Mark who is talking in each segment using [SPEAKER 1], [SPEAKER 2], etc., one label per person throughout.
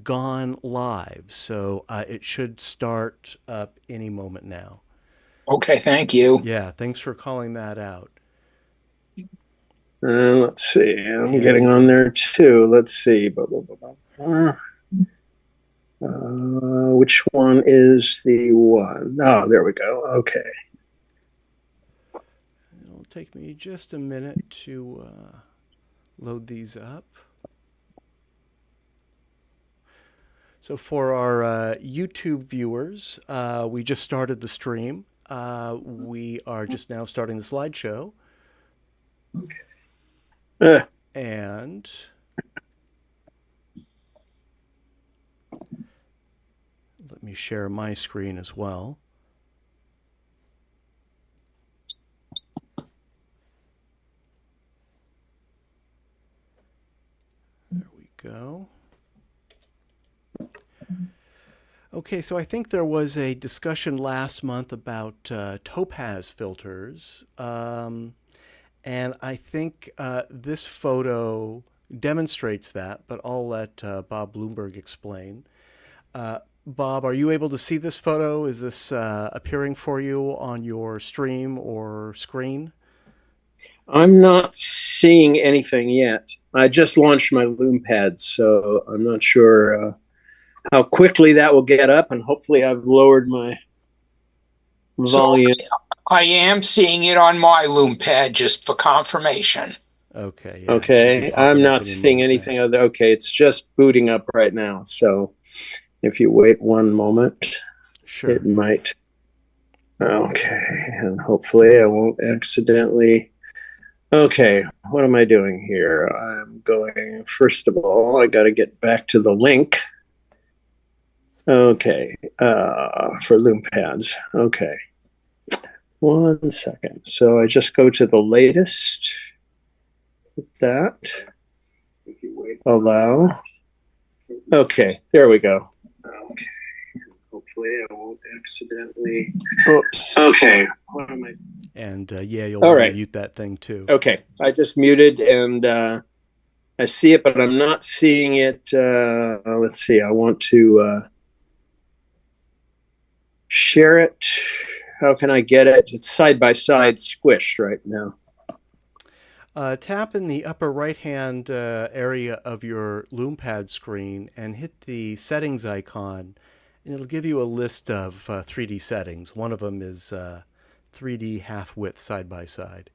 [SPEAKER 1] gone live, so it should start up any moment now.
[SPEAKER 2] Okay, thank you.
[SPEAKER 1] Yeah, thanks for calling that out.
[SPEAKER 3] Let's see. I'm getting on there too. Let's see. Which one is the one? Oh, there we go. Okay.
[SPEAKER 1] It'll take me just a minute to load these up. So for our YouTube viewers, we just started the stream. We are just now starting the slideshow. And let me share my screen as well. There we go. Okay, so I think there was a discussion last month about topaz filters. And I think this photo demonstrates that, but I'll let Bob Bloomberg explain. Bob, are you able to see this photo? Is this appearing for you on your stream or screen?
[SPEAKER 3] I'm not seeing anything yet. I just launched my Loom pad, so I'm not sure how quickly that will get up, and hopefully I've lowered my volume.
[SPEAKER 2] So I am seeing it on my Loom pad just for confirmation.
[SPEAKER 1] Okay. Yeah,
[SPEAKER 3] okay, I'm not seeing anything other. Okay, it's just booting up right now. So if you wait one moment,
[SPEAKER 1] sure,
[SPEAKER 3] it might. Okay, and hopefully I won't accidentally. Okay, what am I doing here? I'm going, first of all, I got to get back to the link. Okay, for Loom pads. Okay. 1 second. So I just go to the latest. That. Allow. Okay, there we go. Okay. Hopefully I won't accidentally. Oops. Okay. What am I?
[SPEAKER 1] And yeah, you'll want to mute that thing too.
[SPEAKER 3] Okay, I just muted, and I see it, but I'm not seeing it. Let's see. I want to share it. How can I get it? It's side by side squished right now.
[SPEAKER 1] Tap in the upper right-hand area of your LoomPad screen and hit the settings icon, and it'll give you a list of 3D settings. One of them is 3D half-width side by side.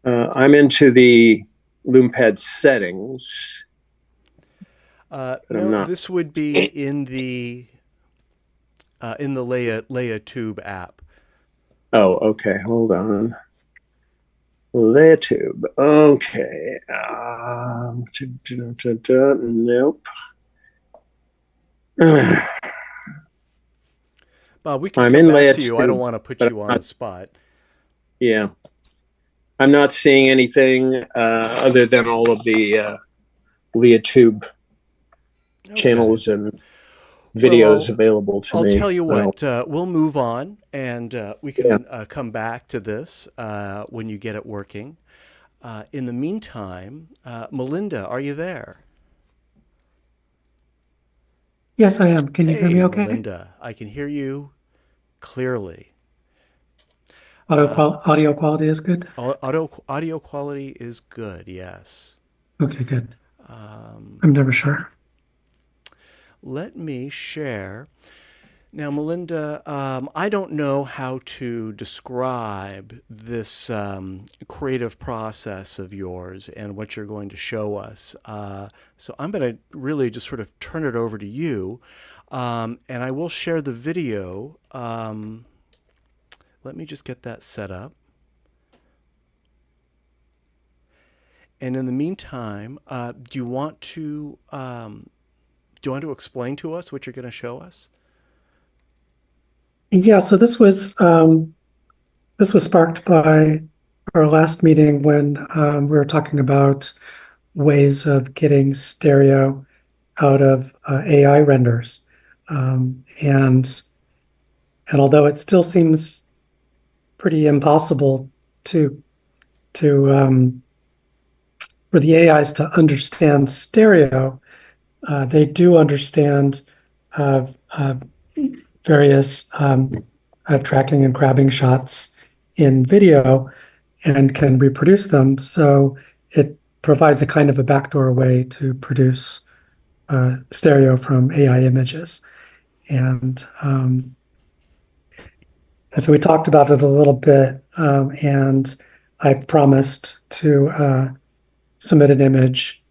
[SPEAKER 3] I'm into the LoomPad settings.
[SPEAKER 1] No, this would be in the Leia Tube app.
[SPEAKER 3] Oh, okay. Hold on. Leia Tube. Okay. Nope.
[SPEAKER 1] We can come back to you. I don't want to put you on the spot.
[SPEAKER 3] Yeah. I'm not seeing anything other than all of the Leia Tube channels and videos available to me.
[SPEAKER 1] I'll tell you what, we'll move on, and we can come back to this when you get it working. In the meantime, Melinda, are you there?
[SPEAKER 4] Yes, I am. Can you hear me okay?
[SPEAKER 1] Melinda, I can hear you clearly.
[SPEAKER 4] Audio quality is good?
[SPEAKER 1] Audio quality is good, yes.
[SPEAKER 4] Okay, good. I'm never sure.
[SPEAKER 1] Let me share. Now, Melinda, I don't know how to describe this creative process of yours and what you're going to show us. So I'm going to really just sort of turn it over to you, and I will share the video. Let me just get that set up. And in the meantime, do you want to explain to us what you're going to show us?
[SPEAKER 4] Yeah, so this was sparked by our last meeting when we were talking about ways of getting stereo out of AI renders. And although it still seems pretty impossible to for the AIs to understand stereo, they do understand uh, uh, various tracking and grabbing shots in video and can reproduce them. So it provides a kind of a backdoor way to produce stereo from AI images. And so we talked about it a little bit, and I promised to submit an image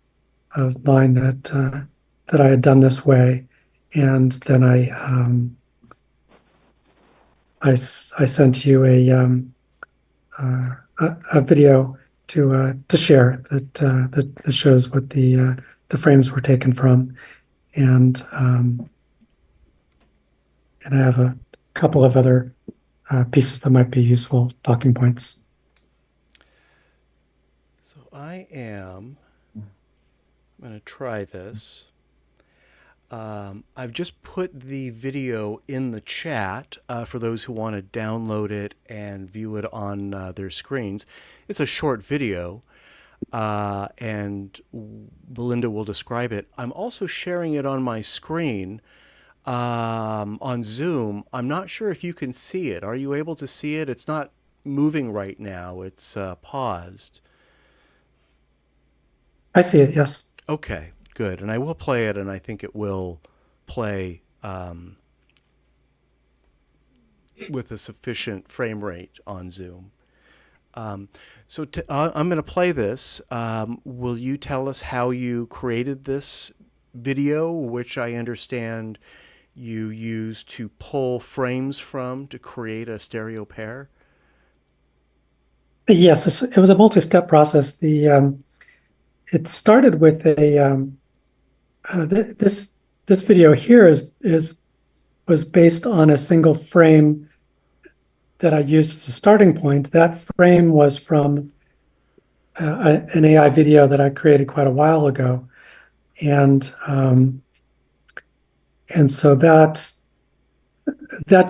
[SPEAKER 4] of mine that I had done this way, and then I sent you a video to share that shows what the frames were taken from, and I have a couple of other pieces that might be useful talking points.
[SPEAKER 1] So I'm going to try this. I've just put the video in the chat for those who want to download it and view it on their screens. It's a short video, and Belinda will describe it. I'm also sharing it on my screen on Zoom. I'm not sure if you can see it. Are you able to see it? It's not moving right now. It's paused.
[SPEAKER 4] I see it, yes.
[SPEAKER 1] Okay, good. And I will play it, and I think it will play with a sufficient frame rate on Zoom. So I'm going to play this. Will you tell us how you created this video, which I understand you used to pull frames from to create a stereo pair?
[SPEAKER 4] Yes, it was a multi-step process. It started with this video here was based on a single frame that I used as a starting point. That frame was from an AI video that I created quite a while ago, and so that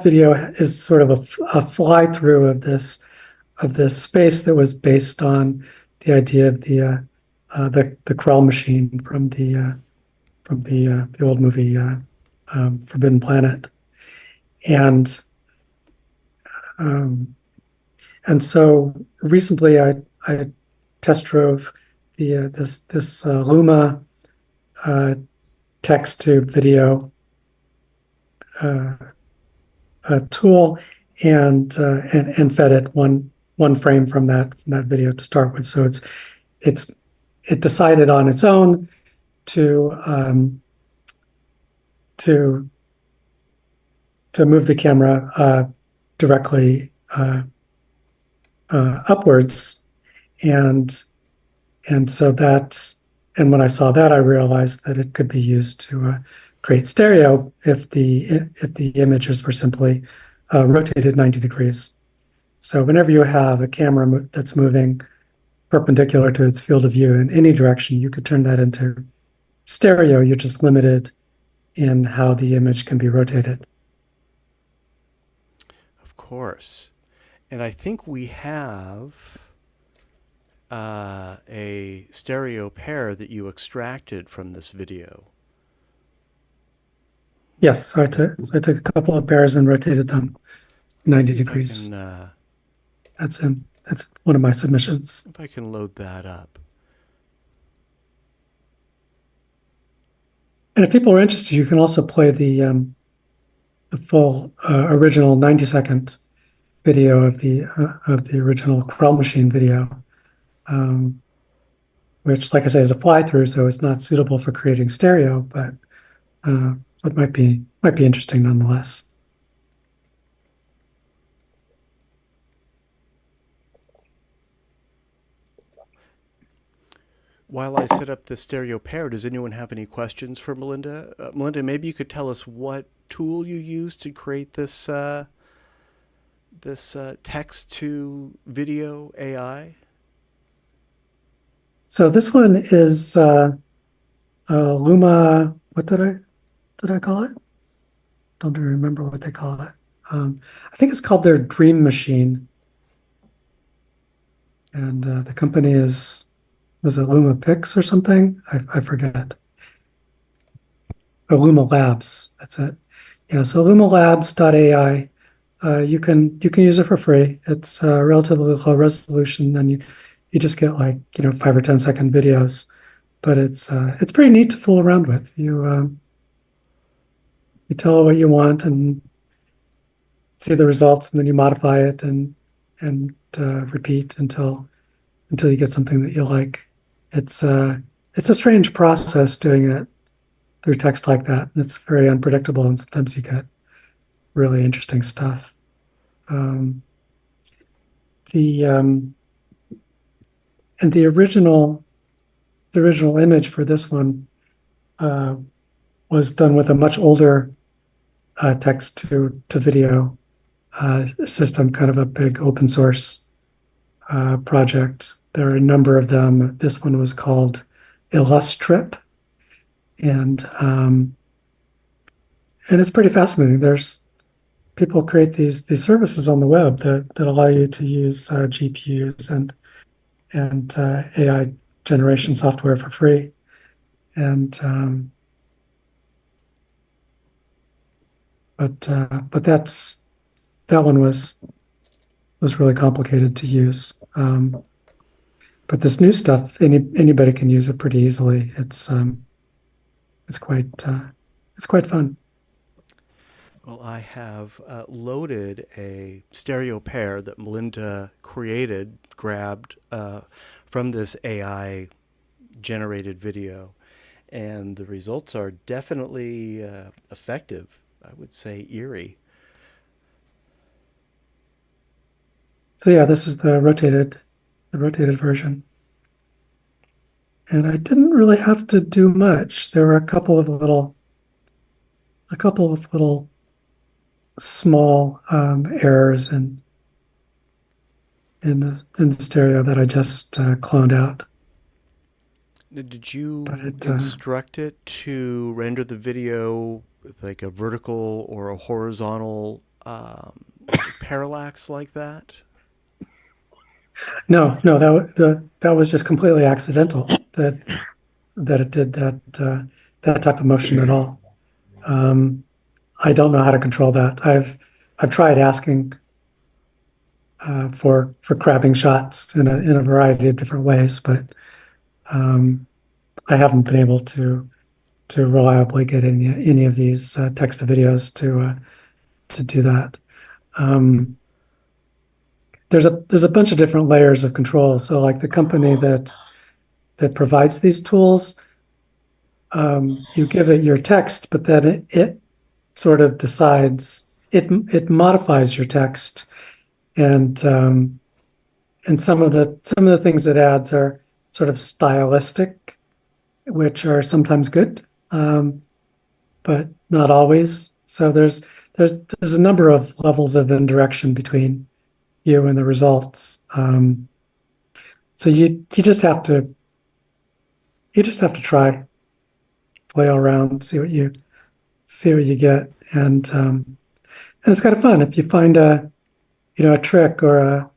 [SPEAKER 4] video is sort of a fly through of this space that was based on the idea of the crawl machine from the old movie Forbidden Planet, and so recently I test drove this Luma text to video tool and fed it one frame from that video to start with. So it decided on its own to move the camera directly upwards, and so and when I saw that, I realized that it could be used to create stereo if the images were simply rotated 90 degrees. So whenever you have a camera that's moving perpendicular to its field of view in any direction, you could turn that into stereo. You're just limited in how the image can be rotated.
[SPEAKER 1] Of course. And I think we have a stereo pair that you extracted from this video.
[SPEAKER 4] Yes, so I took a couple of pairs and rotated them 90 degrees. That's one of my submissions.
[SPEAKER 1] If I can load that up.
[SPEAKER 4] And if people are interested, you can also play the full original 90-second video of the original crawl machine video, which, like I say, is a fly through, so it's not suitable for creating stereo, but it might be interesting nonetheless.
[SPEAKER 1] While I set up the stereo pair, does anyone have any questions for Melinda? Melinda, maybe you could tell us what tool you used to create this text to video AI.
[SPEAKER 4] So this one is Luma. What did I call it? don't even remember what they call it. I think it's called their Dream Machine. And the company was it LumaPix or something? I forget. Oh, Luma Labs, that's it. Yeah, so lumalabs.ai. You can use it for free. It's relatively low resolution, and you just get like 5 or 10 second videos. But it's pretty neat to fool around with. You tell it what you want and see the results, and then you modify it and repeat until you get something that you like. It's a strange process doing it through text like that. It's very unpredictable, and sometimes you get really interesting stuff. Um, and the original image for this one was done with a much older text to video system, kind of a big open source project. There are a number of them. This one was called Illustrip, and it's pretty fascinating. There's people create these services on the web that allow you to use GPUs and AI generation software for free, and but that one was really complicated to use. But this new stuff, anybody can use it pretty easily. It's quite fun.
[SPEAKER 1] Well, I have loaded a stereo pair that Melinda grabbed from this AI generated video, and the results are definitely effective. I would say eerie.
[SPEAKER 4] So yeah, this is the rotated version. And I didn't really have to do much. There were a couple of little small errors in the stereo that I just cloned out.
[SPEAKER 1] Did you
[SPEAKER 4] But it
[SPEAKER 1] instruct it to render the video with like a vertical or a horizontal parallax like that?
[SPEAKER 4] no, that was just completely accidental that it did that type of motion at all. I don't know how to control that. I've tried asking for crabbing shots in a variety of different ways, but I haven't been able to reliably get any of these text to videos to do that. There's a bunch of different layers of control. So like the company that provides these tools, you give it your text, but then it sort of decides, it modifies your text, and some of the things it adds are sort of stylistic, which are sometimes good, but not always. So there's a number of levels of indirection between you and the results. So you just have to try, play around, see what you get, and it's kind of fun if you find a trick or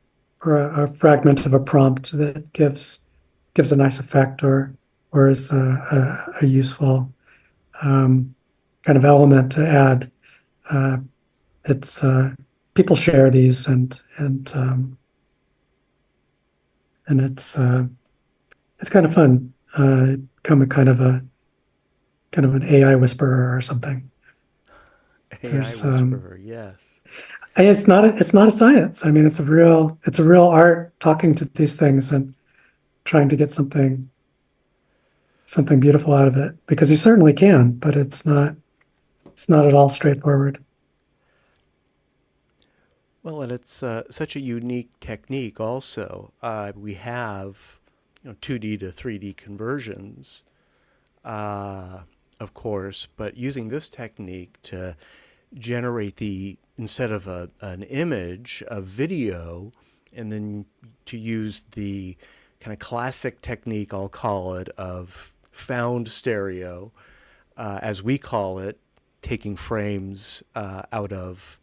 [SPEAKER 4] a fragment of a prompt that gives a nice effect or is a useful kind of element to add. It's people share these, and it's kind of fun. Become a kind of an AI whisperer or something.
[SPEAKER 1] AI whisperer, yes.
[SPEAKER 4] It's not a science. I mean, it's a real art, talking to these things and trying to get something beautiful out of it, because you certainly can, but it's not at all straightforward.
[SPEAKER 1] Well, and it's such a unique technique also. We have 2D to 3D conversions, of course, but using this technique to generate instead of an image, a video, and then to use the kind of classic technique, I'll call it, of found stereo, as we call it, taking frames out of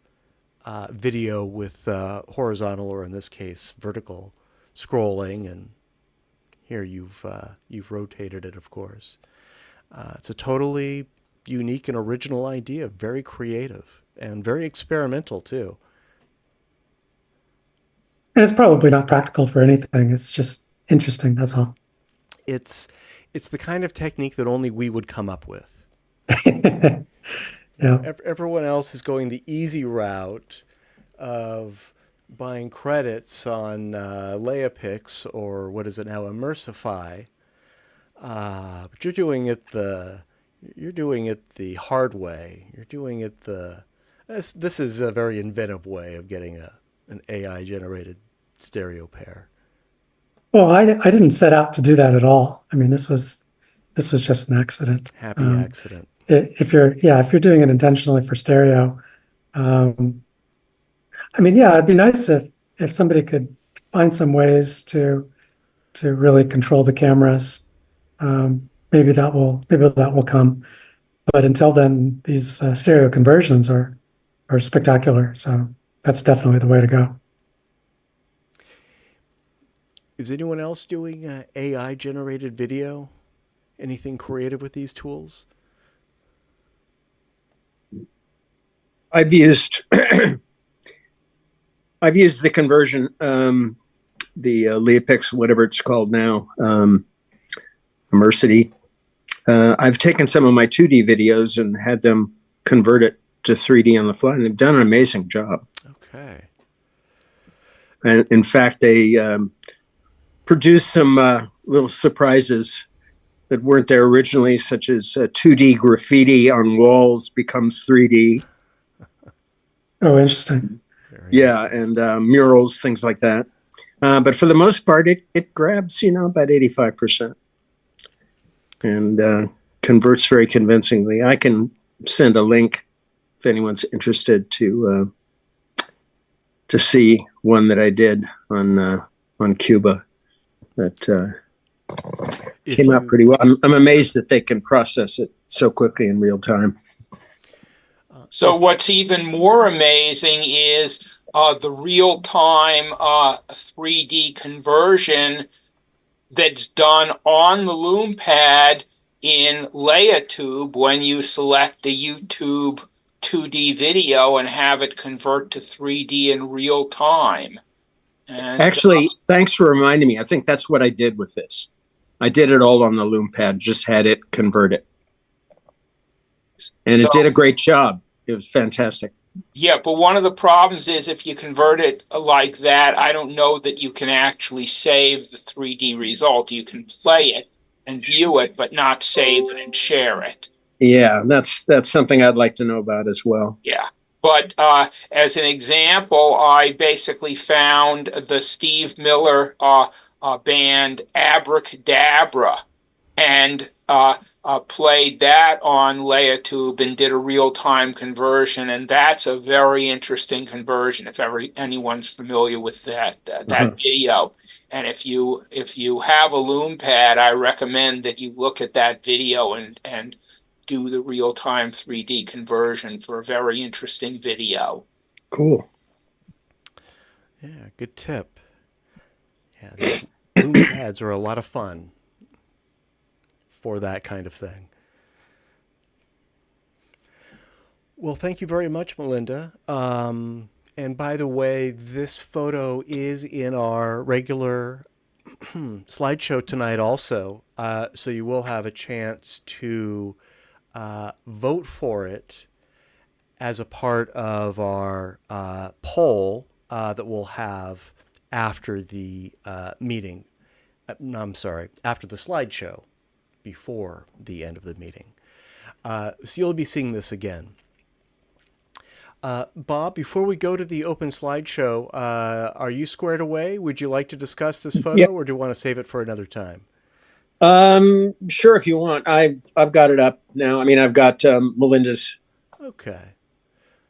[SPEAKER 1] video with horizontal, or in this case, vertical scrolling, and here you've rotated it, of course. It's a totally unique and original idea, very creative and very experimental too.
[SPEAKER 4] And it's probably not practical for anything. It's just interesting, that's all.
[SPEAKER 1] It's the kind of technique that only we would come up with.
[SPEAKER 4] Yeah.
[SPEAKER 1] Everyone else is going the easy route of buying credits on Layapix, or what is it now, Immersify. But you're doing it the hard way. You're doing it this is a very inventive way of getting an AI generated stereo pair.
[SPEAKER 4] Well, I didn't set out to do that at all. I mean, this was just an accident.
[SPEAKER 1] Happy accident.
[SPEAKER 4] If you're doing it intentionally for stereo, I mean, yeah, it'd be nice if somebody could find some ways to really control the cameras. Maybe that will come. But until then, these stereo conversions are spectacular. So that's definitely the way to go.
[SPEAKER 1] Is anyone else doing AI generated video? Anything creative with these tools?
[SPEAKER 3] I've used the conversion, the Leapix, whatever it's called now, Immersity. I've taken some of my 2D videos and had them convert it to 3D on the fly, and they've done an amazing job.
[SPEAKER 1] Okay.
[SPEAKER 3] And in fact, they produced some little surprises that weren't there originally, such as 2D graffiti on walls becomes 3D.
[SPEAKER 4] Oh, interesting.
[SPEAKER 3] Yeah, and murals, things like that. But for the most part, it grabs, about 85%. And converts very convincingly. I can send a link if anyone's interested to see one that I did on Cuba that came out pretty well. I'm amazed that they can process it so quickly in real time.
[SPEAKER 2] So what's even more amazing is the real-time 3D conversion that's done on the Loom pad in LeaTube when you select the YouTube 2D video and have it convert to 3D in real time. And
[SPEAKER 3] actually, thanks for reminding me. I think that's what I did with this. I did it all on the Loom pad, just had it convert it. And it did a great job. It was fantastic.
[SPEAKER 2] Yeah, but one of the problems is if you convert it like that, I don't know that you can actually save the 3D result. You can play it and view it, but not save it and share it.
[SPEAKER 3] Yeah, that's something I'd like to know about as well.
[SPEAKER 2] Yeah, but as an example, I basically found the Steve Miller band Abracadabra and played that on LeaTube and did a real-time conversion, and that's a very interesting conversion if anyone's familiar with that video. And if you have a Loom pad, I recommend that you look at that video and do the real-time 3D conversion for a very interesting video.
[SPEAKER 3] Cool.
[SPEAKER 1] Yeah, good tip. Yeah, these Loom pads are a lot of fun for that kind of thing. Well, thank you very much, Melinda. And by the way, this photo is in our regular slideshow tonight also. So you will have a chance to vote for it as a part of our poll that we'll have after the meeting. No, I'm sorry, after the slideshow, before the end of the meeting. So you'll be seeing this again. Bob, before we go to the open slideshow, are you squared away? Would you like to discuss this photo, or do you want to save it for another time?
[SPEAKER 3] Sure, if you want. I've got it up now. I mean, I've got Melinda's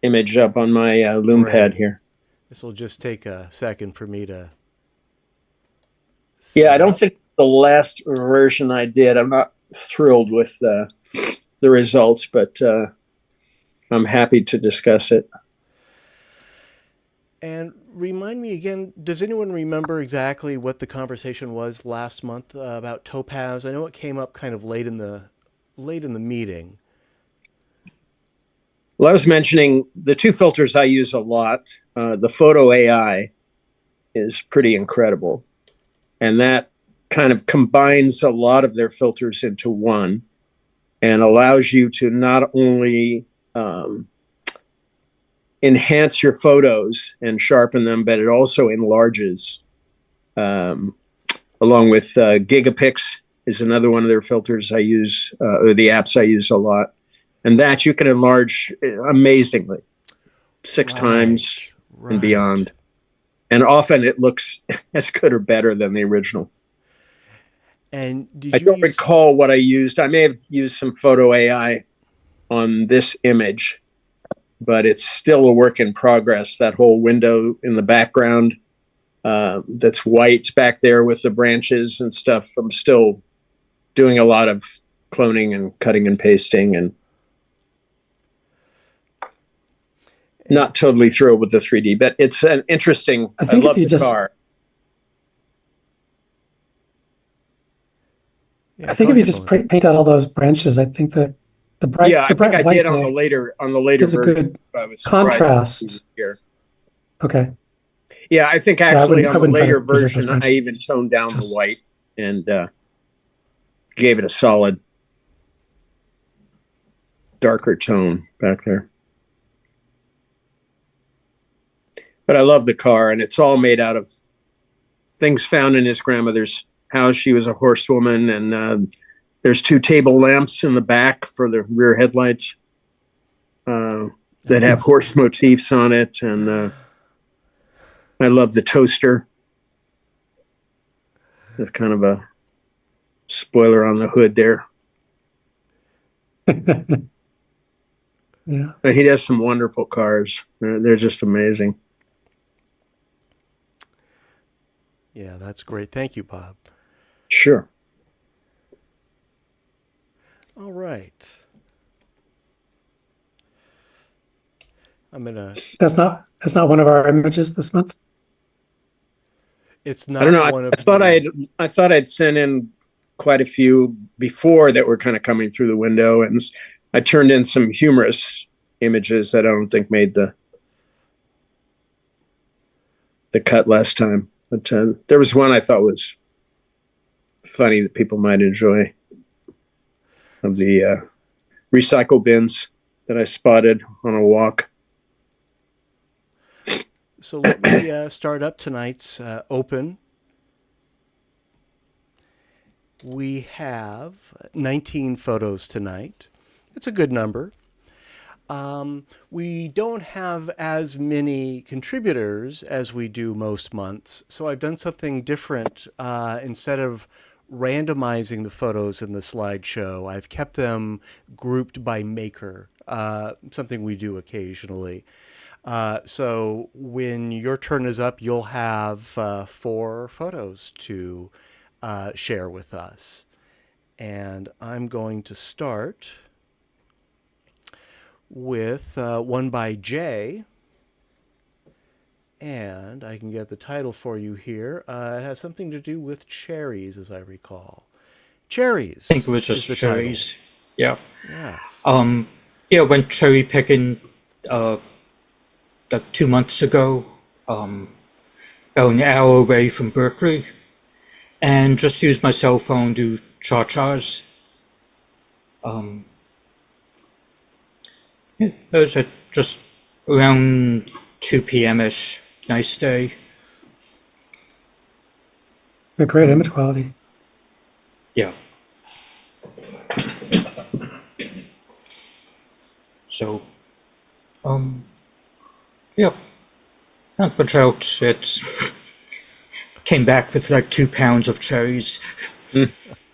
[SPEAKER 3] image up on my Loom pad here.
[SPEAKER 1] This will just take a second for me to.
[SPEAKER 3] Yeah, I don't think the last version I did. I'm not thrilled with the results, but I'm happy to discuss it.
[SPEAKER 1] And remind me again, does anyone remember exactly what the conversation was last month about topaz? I know it came up kind of late in the meeting.
[SPEAKER 3] Well, I was mentioning the two filters I use a lot. The photo AI is pretty incredible. And that kind of combines a lot of their filters into one and allows you to not only enhance your photos and sharpen them, but it also enlarges. Along with Gigapix is another one of their filters I use, or the apps I use a lot. And that you can enlarge amazingly, six times and beyond. And often it looks as good or better than the original.
[SPEAKER 1] And
[SPEAKER 3] I don't recall what I used. I may have used some photo AI on this image, but it's still a work in progress. That whole window in the background that's white back there with the branches and stuff. I'm still doing a lot of cloning and cutting and pasting, and not totally thrilled with the 3D, but it's an interesting. I love the car.
[SPEAKER 4] Yeah, I think if you just paint out all those branches, I think that the bright,
[SPEAKER 3] yeah,
[SPEAKER 4] the bright
[SPEAKER 3] I think I
[SPEAKER 4] white
[SPEAKER 3] did on the later
[SPEAKER 4] gives
[SPEAKER 3] version.
[SPEAKER 4] a good
[SPEAKER 3] I was
[SPEAKER 4] contrast.
[SPEAKER 3] Here.
[SPEAKER 4] Okay.
[SPEAKER 3] Yeah, I think actually on the later version,
[SPEAKER 4] I
[SPEAKER 3] even toned down the white and gave it a solid darker tone back there. But I love the car, and it's all made out of things found in his grandmother's house. She was a horsewoman, and there's two table lamps in the back for the rear headlights that have horse motifs on it, and I love the toaster. There's kind of a spoiler on the hood there.
[SPEAKER 4] Yeah,
[SPEAKER 3] but he does some wonderful cars. They're just amazing.
[SPEAKER 1] Yeah, that's great. Thank you, Bob.
[SPEAKER 3] Sure.
[SPEAKER 1] All right. I'm gonna.
[SPEAKER 4] That's not one of our images this month.
[SPEAKER 1] It's not.
[SPEAKER 3] I don't know.
[SPEAKER 1] One of
[SPEAKER 3] I thought I'd sent in quite a few before that were kind of coming through the window, and I turned in some humorous images that I don't think made the cut last time. But there was one I thought was funny that people might enjoy, of the recycle bins that I spotted on a walk.
[SPEAKER 1] So let me start up tonight's open. We have 19 photos tonight. It's a good number. We don't have as many contributors as we do most months, so I've done something different. Instead of randomizing the photos in the slideshow, I've kept them grouped by maker, something we do occasionally. So when your turn is up, you'll have 4 photos to share with us. And I'm going to start with one by Jay. And I can get the title for you here. It has something to do with cherries, as I recall. Cherries.
[SPEAKER 5] I think it was just cherries. Title. Yeah.
[SPEAKER 1] Yes.
[SPEAKER 5] Yeah, went cherry picking like 2 months ago, about an hour away from Berkeley, and just used my cell phone to do cha-chas. Yeah, those are just around 2 p.m.-ish. Nice day.
[SPEAKER 4] A great image quality.
[SPEAKER 5] Yeah. So, yeah, not much else. It's came back with like 2 pounds of cherries.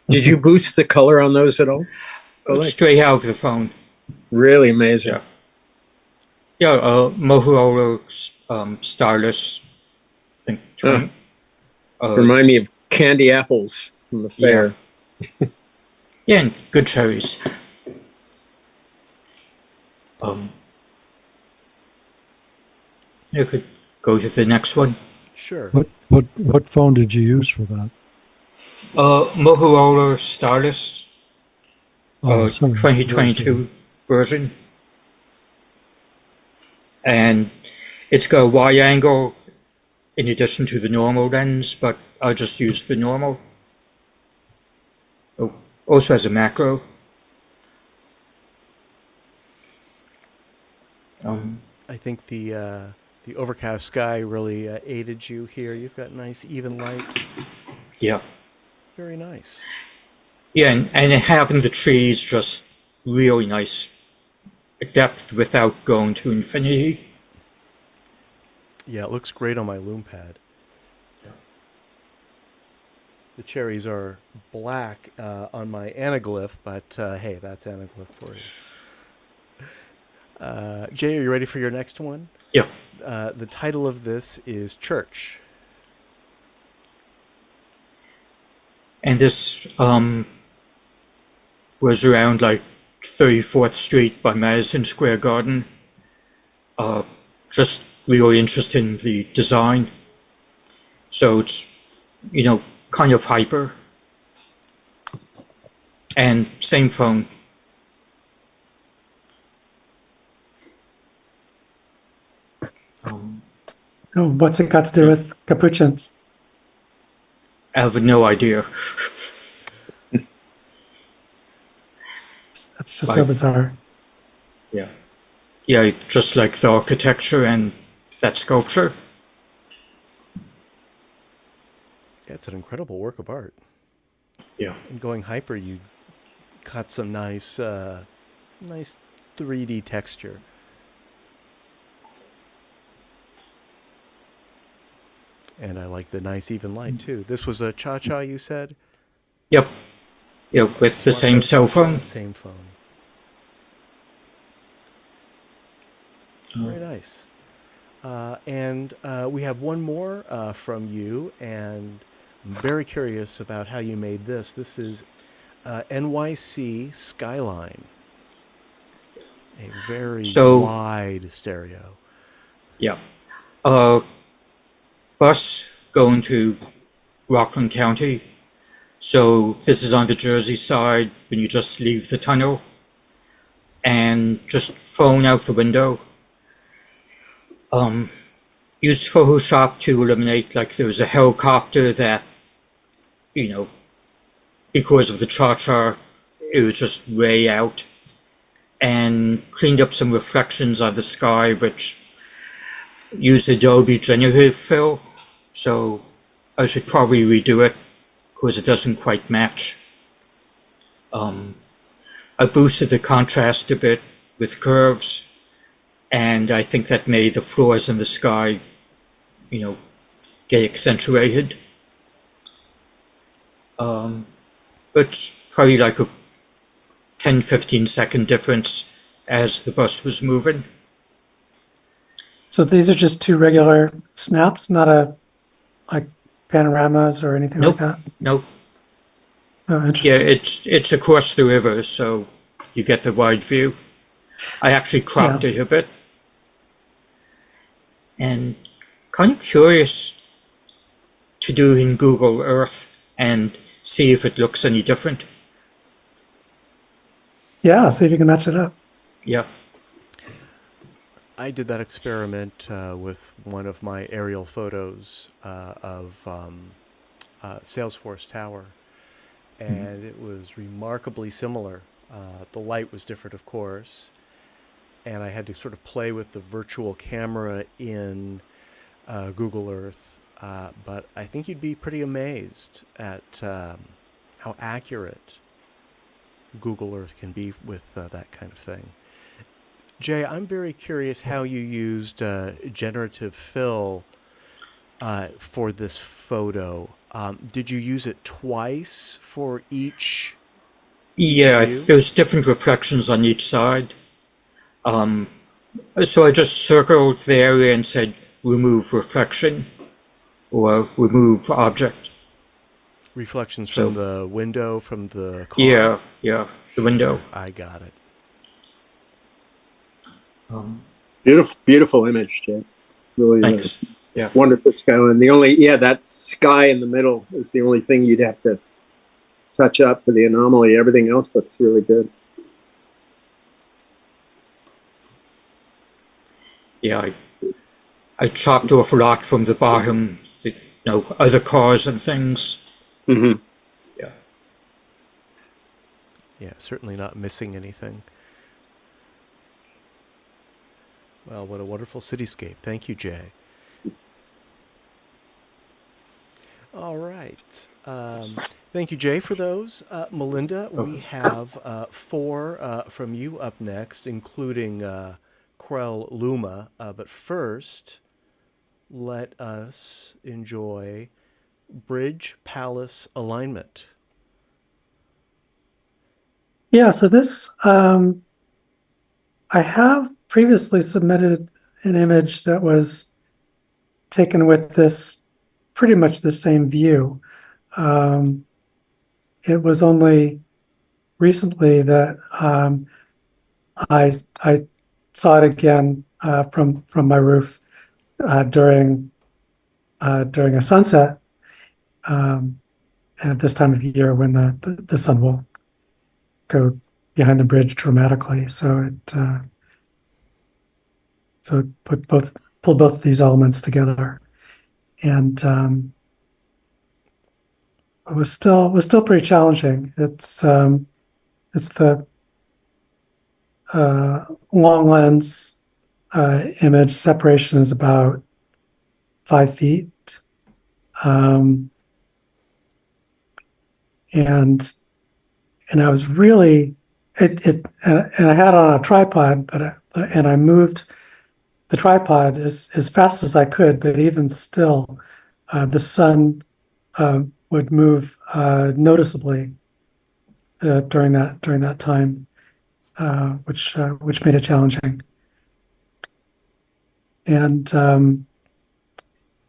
[SPEAKER 3] Did you boost the color on those at all?
[SPEAKER 5] Straight out of the phone.
[SPEAKER 3] Really amazing.
[SPEAKER 5] Yeah. Yeah, Motorola Stylus. I think.
[SPEAKER 3] Remind me of candy apples from the fair.
[SPEAKER 5] Yeah, and good cherries. You could go to the next one.
[SPEAKER 1] Sure.
[SPEAKER 6] What phone did you use for that?
[SPEAKER 5] Motorola Stylus,
[SPEAKER 6] Sorry.
[SPEAKER 5] 2022 version. And it's got a wide angle in addition to the normal lens, but I just use the normal. Oh, also has a macro.
[SPEAKER 1] I think the overcast sky really aided you here. You've got nice even light.
[SPEAKER 5] Yeah.
[SPEAKER 1] Very nice.
[SPEAKER 5] Yeah, and having the trees just really nice depth without going to infinity.
[SPEAKER 1] Yeah, it looks great on my loom pad. The cherries are black on my anaglyph, but hey, that's anaglyph for you. Jay, are you ready for your next one?
[SPEAKER 5] Yeah.
[SPEAKER 1] The title of this is Church.
[SPEAKER 5] And this was around like 34th Street by Madison Square Garden. Just really interested in the design. So it's, kind of hyper. And same phone.
[SPEAKER 4] Oh, what's it got to do with capuchins?
[SPEAKER 5] I have no idea.
[SPEAKER 4] That's just so bizarre.
[SPEAKER 5] Yeah. Yeah, just like the architecture and that sculpture.
[SPEAKER 1] Yeah, it's an incredible work of art.
[SPEAKER 5] Yeah.
[SPEAKER 1] And going hyper, you got some nice 3D texture. And I like the nice even light too. This was a Cha-Cha, you said?
[SPEAKER 5] Yep. Yeah, with the same cell phone.
[SPEAKER 1] Same phone. Very nice. And we have one more from you, and I'm very curious about how you made this. This is NYC Skyline. A very wide stereo.
[SPEAKER 5] Yeah. Bus going to Rockland County. So this is on the Jersey side when you just leave the tunnel. And just phone out the window. Use Photoshop to eliminate, like there was a helicopter that, because of the Cha-Cha, it was just way out. And cleaned up some reflections on the sky, which used Adobe Generative Fill. So I should probably redo it because it doesn't quite match. I boosted the contrast a bit with curves. And I think that made the floors in the sky, get accentuated. But it's probably like a 10-15 second difference as the bus was moving.
[SPEAKER 4] So these are just two regular snaps, not like panoramas or anything like that?
[SPEAKER 5] Nope.
[SPEAKER 4] Oh, interesting.
[SPEAKER 5] Yeah, it's across the river, so you get the wide view. I actually cropped it a bit. And kind of curious to do in Google Earth and see if it looks any different.
[SPEAKER 4] Yeah, see if you can match it up.
[SPEAKER 5] Yeah.
[SPEAKER 1] I did that experiment with one of my aerial photos of Salesforce Tower, and it was remarkably similar. The light was different, of course, and I had to sort of play with the virtual camera in Google Earth, but I think you'd be pretty amazed at how accurate Google Earth can be with that kind of thing. Jay, I'm very curious how you used generative fill for this photo. Did you use it twice for each?
[SPEAKER 5] Yeah,
[SPEAKER 1] view?
[SPEAKER 5] there's different reflections on each side. So I just circled the area and said remove reflection or remove object.
[SPEAKER 1] Reflections from the window, from the car?
[SPEAKER 5] Yeah, the window.
[SPEAKER 1] I got it.
[SPEAKER 3] Beautiful image, Jay. really
[SPEAKER 5] Thanks. Yeah.
[SPEAKER 3] wonderful sky. And that sky in the middle is the only thing you'd have to touch up for the anomaly. Everything else looks really good.
[SPEAKER 5] Yeah, I chopped off a lot from the bottom, other cars and things.
[SPEAKER 3] Mm-hmm.
[SPEAKER 5] Yeah.
[SPEAKER 1] Yeah, certainly not missing anything. Well, what a wonderful cityscape. Thank you, Jay. All right. Thank you, Jay, for those. Melinda, we have 4 from you up next, including Krell Luma. But first, let us enjoy Bridge Palace alignment.
[SPEAKER 4] Yeah, so this, I have previously submitted an image that was taken with this, pretty much the same view. It was only recently that I saw it again from my roof during a sunset at this time of year when the sun will go behind the bridge dramatically. So it pulled both these elements together, and it was still pretty challenging. It's the long lens image separation is about 5 feet, and I was really and I had it on a tripod, but I moved the tripod as fast as I could, but even still, the sun would move noticeably during that time, which made it challenging. And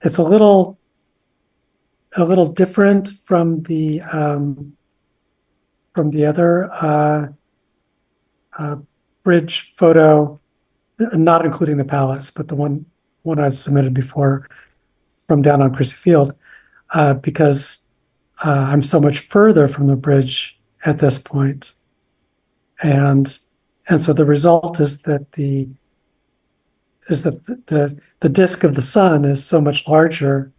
[SPEAKER 4] it's a little different from the other bridge photo, not including the palace, but the one I've submitted before from down on Chrissy Field, because I'm so much further from the bridge at this point, and so the result is that the disk of the sun is so much larger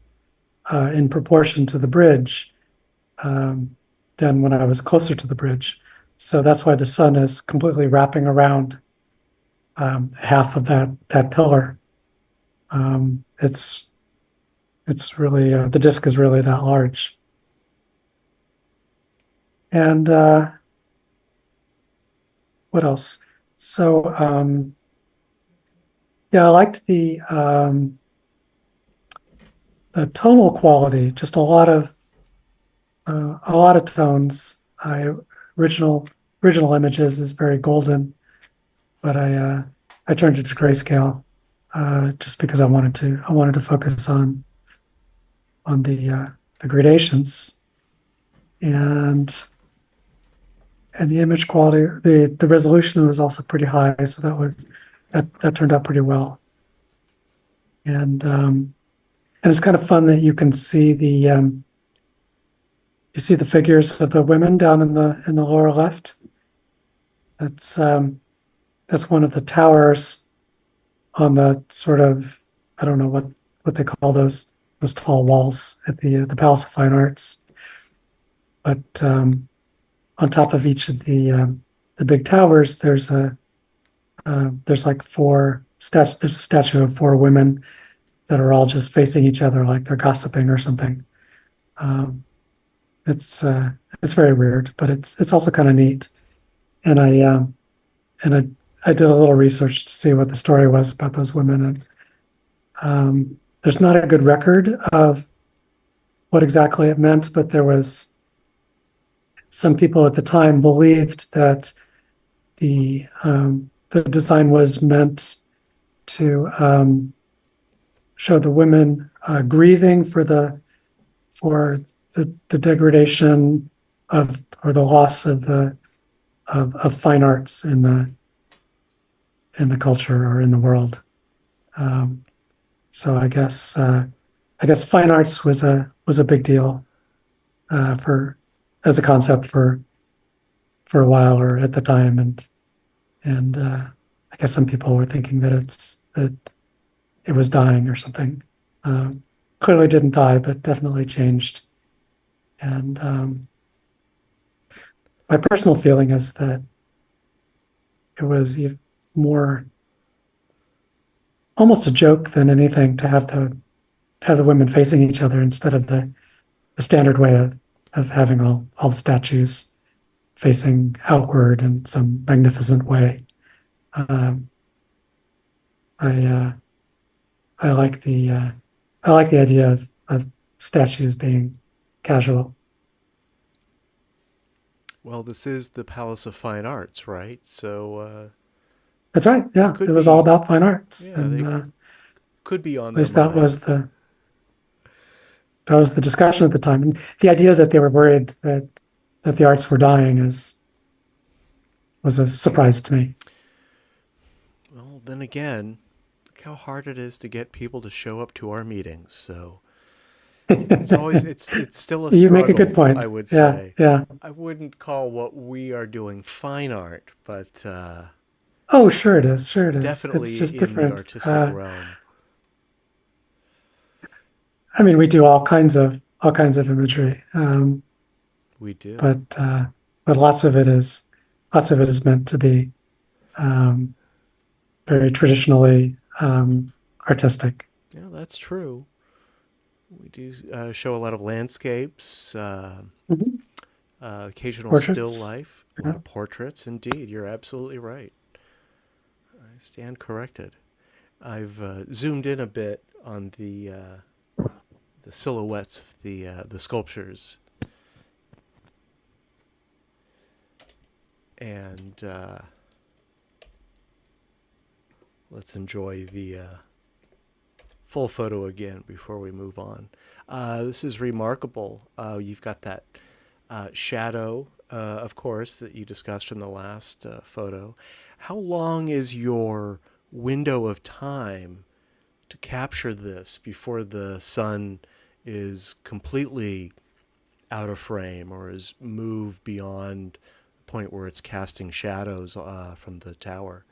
[SPEAKER 4] in proportion to the bridge than when I was closer to the bridge. So that's why the sun is completely wrapping around half of that pillar. It's really the disk is really that large. And what else? So yeah, I liked the tonal quality. Just a lot of tones. Original images is very golden, but I turned it to grayscale just because I wanted to focus on the gradations and the image quality. The resolution was also pretty high, so that turned out pretty well. And it's kind of fun that you can see the figures of the women down in the lower left. That's one of the towers on the sort of, I don't know what they call those tall walls at the Palace of Fine Arts. But on top of each of the big towers, there's like there's a statue of 4 women that are all just facing each other like they're gossiping or something. It's very weird, but it's also kind of neat. And I did a little research to see what the story was about those women, and there's not a good record of what exactly it meant, but there was some people at the time believed that the design was meant to show the women grieving for the degradation of, or the loss of fine arts in the culture or in the world. So I guess fine arts was a big deal for as a concept for a while or at the time, and I guess some people were thinking that it was dying or something. Clearly didn't die, but definitely changed. And my personal feeling is that it was more almost a joke than anything to have the women facing each other instead of the standard way of having all the statues facing outward in some magnificent way. Um, I I like the idea of statues being casual.
[SPEAKER 1] Well, this is the Palace of Fine Arts, right? So
[SPEAKER 4] That's right. Yeah,
[SPEAKER 1] could
[SPEAKER 4] it was all
[SPEAKER 1] be,
[SPEAKER 4] about fine arts,
[SPEAKER 1] yeah,
[SPEAKER 4] and
[SPEAKER 1] they
[SPEAKER 4] at
[SPEAKER 1] could be on their
[SPEAKER 4] least that
[SPEAKER 1] mind.
[SPEAKER 4] was the discussion at the time. And the idea that they were worried that the arts were dying was a surprise to me.
[SPEAKER 1] Well, then again, look how hard it is to get people to show up to our meetings. So it's always it's still a
[SPEAKER 4] You make a good
[SPEAKER 1] struggle,
[SPEAKER 4] point.
[SPEAKER 1] I would
[SPEAKER 4] Yeah,
[SPEAKER 1] say.
[SPEAKER 4] yeah.
[SPEAKER 1] I wouldn't call what we are doing fine art, but
[SPEAKER 4] Oh, sure it is.
[SPEAKER 1] it's
[SPEAKER 4] Sure it is. It's
[SPEAKER 1] definitely
[SPEAKER 4] just
[SPEAKER 1] in the
[SPEAKER 4] different.
[SPEAKER 1] artistic realm.
[SPEAKER 4] I mean, we do all kinds of imagery,
[SPEAKER 1] We do.
[SPEAKER 4] but lots of it is meant to be um, very traditionally artistic.
[SPEAKER 1] Yeah, that's true. We do show a lot of landscapes,
[SPEAKER 4] Mhm.
[SPEAKER 1] occasional still
[SPEAKER 4] Portraits.
[SPEAKER 1] life, a lot
[SPEAKER 4] Yeah.
[SPEAKER 1] of portraits. Indeed, you're absolutely right. I stand corrected. I've zoomed in a bit on the silhouettes of the sculptures, and let's enjoy the full photo again before we move on. This is remarkable. You've got that shadow, of course, that you discussed in the last photo. How long is your window of time to capture this before the sun is completely out of frame or is moved beyond the point where it's casting shadows from the tower?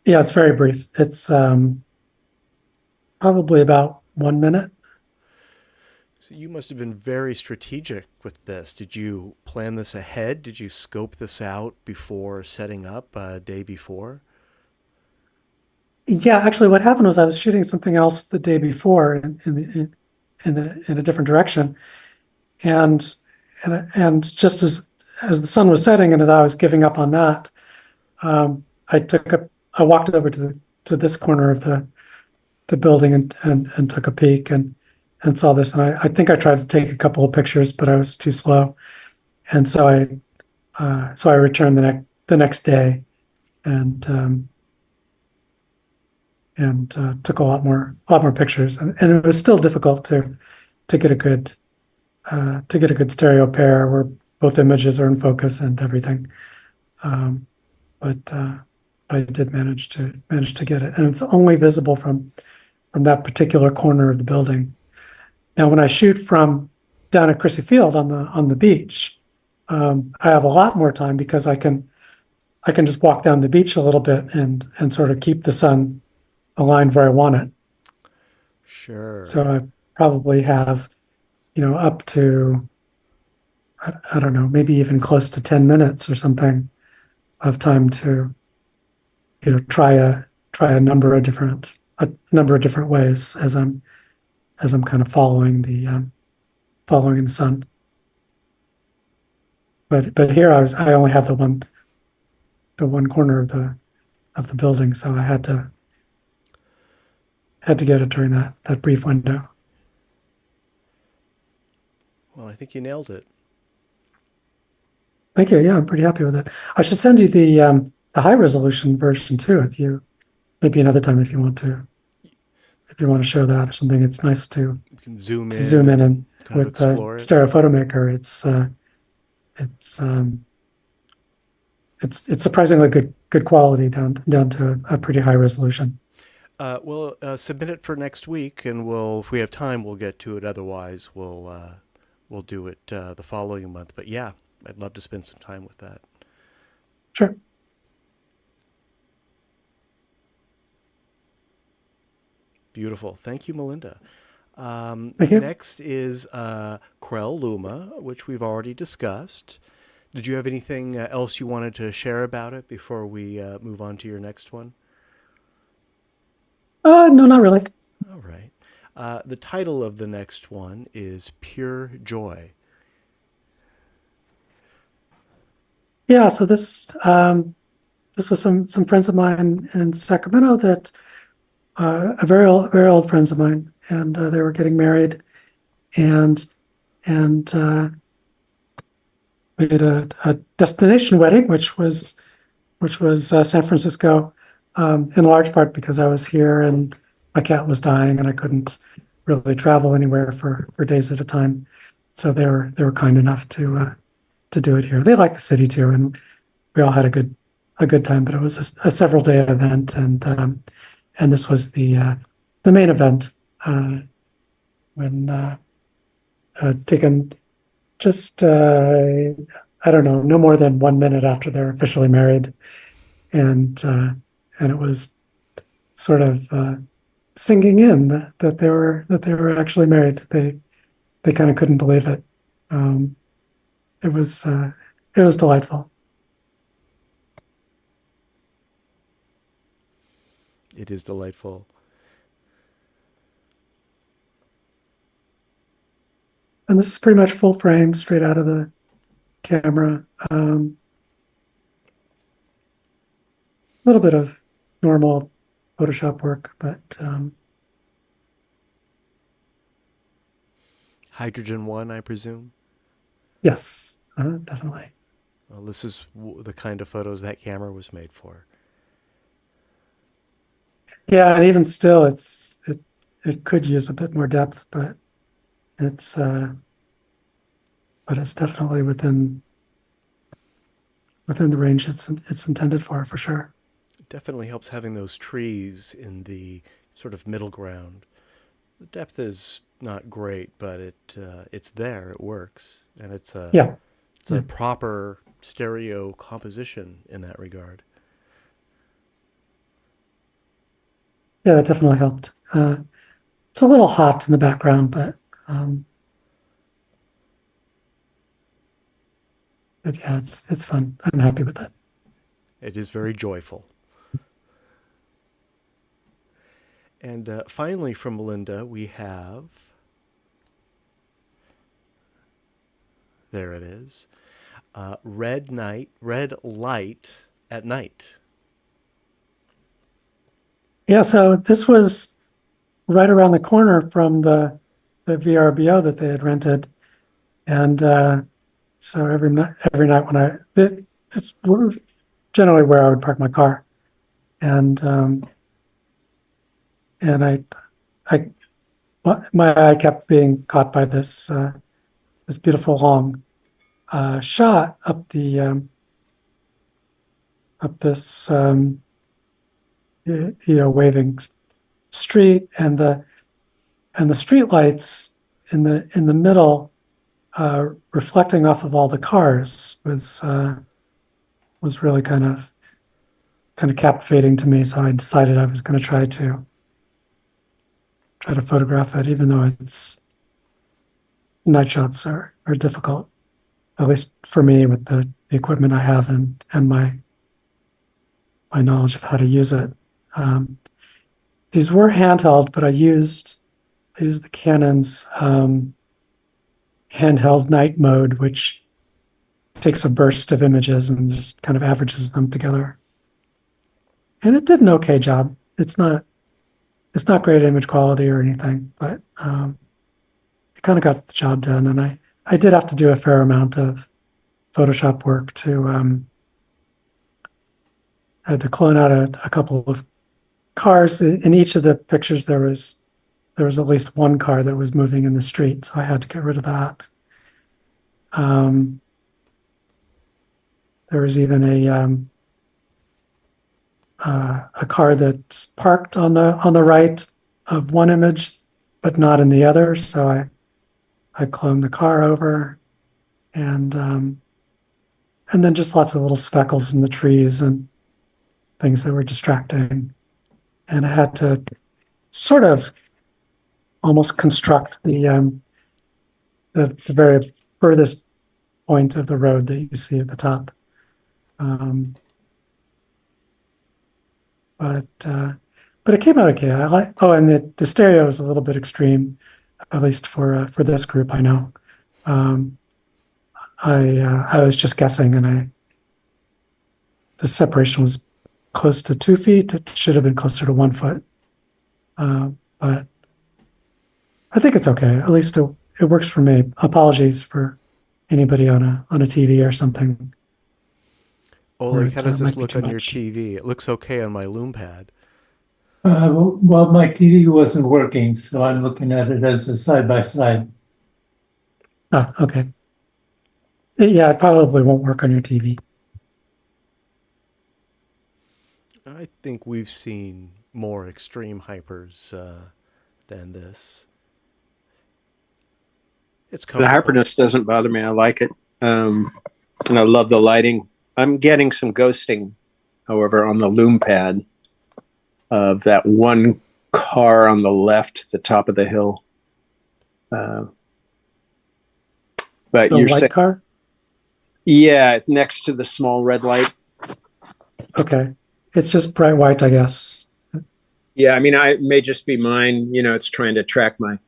[SPEAKER 4] Yeah, it's very brief. It's probably about 1 minute.
[SPEAKER 1] So you must have been very strategic with this. Did you plan this ahead? Did you scope this out before setting up a day before?
[SPEAKER 4] Yeah, actually, what happened was I was shooting something else the day before in a different direction, and and just as the sun was setting and as I was giving up on that, I I walked over to this corner of the building and took a peek and saw this, and I think I tried to take a couple of pictures, but I was too slow, and so I returned the next day and took a lot more pictures, and it was still difficult to get a good stereo pair where both images are in focus and everything. But I did manage to get it, and it's only visible from that particular corner of the building. Now, when I shoot from down at Crissy Field on the beach, I have a lot more time because I can just walk down the beach a little bit and sort of keep the sun aligned where I want it.
[SPEAKER 1] Sure.
[SPEAKER 4] So I probably have, up to, I don't know, maybe even close to 10 minutes or something of time to, try a number of different ways as I'm kind of following the sun. But here I only have the one corner of the building, so I had to get it during that brief window.
[SPEAKER 1] Well, I think you nailed it.
[SPEAKER 4] Thank you. Yeah, I'm pretty happy with it. I should send you the high resolution version too, if you maybe another time if you want to show that or something. It's nice to
[SPEAKER 1] You can zoom
[SPEAKER 4] zoom in and
[SPEAKER 1] kind of
[SPEAKER 4] with the
[SPEAKER 1] explore it.
[SPEAKER 4] stereo photo maker. It's surprisingly good quality down to a pretty high resolution.
[SPEAKER 1] Submit it for next week, and if we have time, we'll get to it. Otherwise, we'll do it the following month. But yeah, I'd love to spend some time with that.
[SPEAKER 4] Sure.
[SPEAKER 1] Beautiful. Thank you, Melinda.
[SPEAKER 4] Thank you.
[SPEAKER 1] Next is Krell Luma, which we've already discussed. Did you have anything else you wanted to share about it before we move on to your next one?
[SPEAKER 4] No, not really.
[SPEAKER 1] All right. The title of the next one is Pure Joy.
[SPEAKER 4] Yeah, so this was some friends of mine in Sacramento that a very old friends of mine, and they were getting married, and we had a destination wedding, which was San Francisco, in large part because I was here and my cat was dying and I couldn't really travel anywhere for days at a time. So they were kind enough to do it here. They like the city too, and we all had a good time. But it was a several day event, and this was the main event when taken just I don't know, no more than 1 minute after they're officially married, and it was sort of sinking in that they were actually married. They kind of couldn't believe it. It was delightful.
[SPEAKER 1] It is delightful.
[SPEAKER 4] And this is pretty much full frame, straight out of the camera. A little bit of normal Photoshop work, but
[SPEAKER 1] Hydrogen 1, I presume?
[SPEAKER 4] yes, definitely.
[SPEAKER 1] Well, this is the kind of photos that camera was made for.
[SPEAKER 4] Yeah, and even still, it could use a bit more depth, but it's definitely within the range it's intended for sure.
[SPEAKER 1] It definitely helps having those trees in the sort of middle ground. The depth is not great, but it's there. It works, and it's a
[SPEAKER 4] Yeah,
[SPEAKER 1] proper stereo composition in that regard.
[SPEAKER 4] yeah, that definitely helped. It's a little hot in the background, but yeah, it's fun. I'm happy with that.
[SPEAKER 1] It is very joyful. And finally, from Melinda, we have, there it is, red light at night.
[SPEAKER 4] Yeah, so this was right around the corner from the VRBO that they had rented, and so every night when it's generally where I would park my car, and my eye kept being caught by this beautiful long shot up this waving street, and the street lights in the middle reflecting off of all the cars was really kind of captivating to me. So I decided I was going to try to photograph it, even though night shots are difficult, at least for me with the equipment I have and my knowledge of how to use it. These were handheld, but I used the Canon's handheld night mode, which takes a burst of images and just kind of averages them together. And it did an okay job. It's not great image quality or anything, but it kind of got the job done. And I did have to do a fair amount of Photoshop work to I had to clone out a couple of cars. In each of the pictures, there was at least one car that was moving in the street, so I had to get rid of that. There was even a car that's parked on the right of one image, but not in the other. So I cloned the car over, and then just lots of little speckles in the trees and things that were distracting. And I had to sort of almost construct the very furthest point of the road that you see at the top. But it came out okay. I like. Oh, and the stereo is a little bit extreme, at least for this group. I know. I was just guessing, and the separation was close to 2 feet. It should have been closer to 1 foot. But I think it's okay. At least it works for me. Apologies for anybody on a TV or something.
[SPEAKER 1] Oleg, how does
[SPEAKER 4] might
[SPEAKER 1] this
[SPEAKER 4] be
[SPEAKER 1] look
[SPEAKER 4] too
[SPEAKER 1] on your
[SPEAKER 4] much.
[SPEAKER 1] TV? It looks okay on my loom pad.
[SPEAKER 7] Well, my TV wasn't working, so I'm looking at it as a side by side.
[SPEAKER 4] Ah, okay. Yeah, it probably won't work on your TV.
[SPEAKER 1] I think we've seen more extreme hypers than this. It's
[SPEAKER 3] The
[SPEAKER 1] comfortable.
[SPEAKER 3] hyperness doesn't bother me. I like it. And I love the lighting. I'm getting some ghosting, however, on the loom pad of that one car on the left at the top of the hill. But
[SPEAKER 4] The
[SPEAKER 3] you're
[SPEAKER 4] white
[SPEAKER 3] saying,
[SPEAKER 4] car?
[SPEAKER 3] yeah, it's next to the small red light.
[SPEAKER 4] Okay. It's just bright white, I guess.
[SPEAKER 3] Yeah, I mean, it may just be mine. It's trying to track my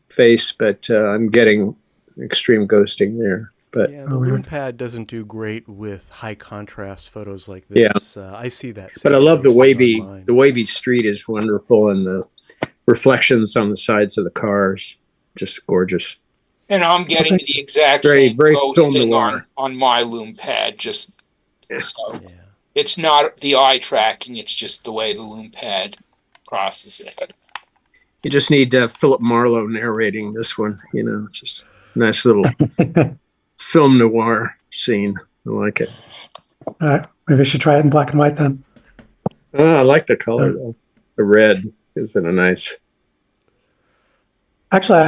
[SPEAKER 3] face, but I'm getting extreme ghosting there. But
[SPEAKER 1] Yeah, the
[SPEAKER 4] Oh,
[SPEAKER 1] loom
[SPEAKER 4] weird.
[SPEAKER 1] pad doesn't do great with high contrast photos like
[SPEAKER 3] Yeah.
[SPEAKER 1] this. I see that.
[SPEAKER 3] but I
[SPEAKER 1] same
[SPEAKER 3] love the
[SPEAKER 1] ghosting on mine.
[SPEAKER 3] wavy street is wonderful, and the reflections on the sides of the cars, just gorgeous.
[SPEAKER 2] And I'm getting
[SPEAKER 4] Okay.
[SPEAKER 2] the exact
[SPEAKER 3] Very,
[SPEAKER 2] same
[SPEAKER 3] very film
[SPEAKER 2] ghosting
[SPEAKER 3] noir.
[SPEAKER 2] on my loom pad. Just so
[SPEAKER 1] Yeah.
[SPEAKER 2] it's not the eye tracking; it's just the way the loom pad processes it.
[SPEAKER 3] You just need Philip Marlowe narrating this one. Just nice little film noir scene. I like it.
[SPEAKER 4] All right. Maybe I should try it in black and white then.
[SPEAKER 3] Oh, I like the color though. The red is in a nice.
[SPEAKER 4] Actually,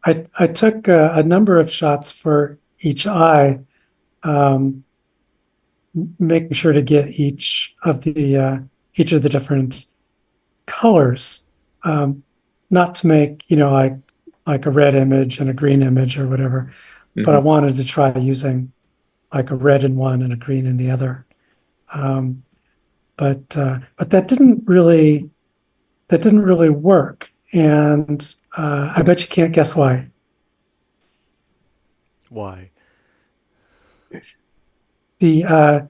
[SPEAKER 4] I took a number of shots for each eye, making sure to get each of the different colors, not to make like a red image and a green image or whatever, but I wanted to try using like a red in one and a green in the other. But that didn't really work, and I bet you can't guess why.
[SPEAKER 1] Why?
[SPEAKER 4] The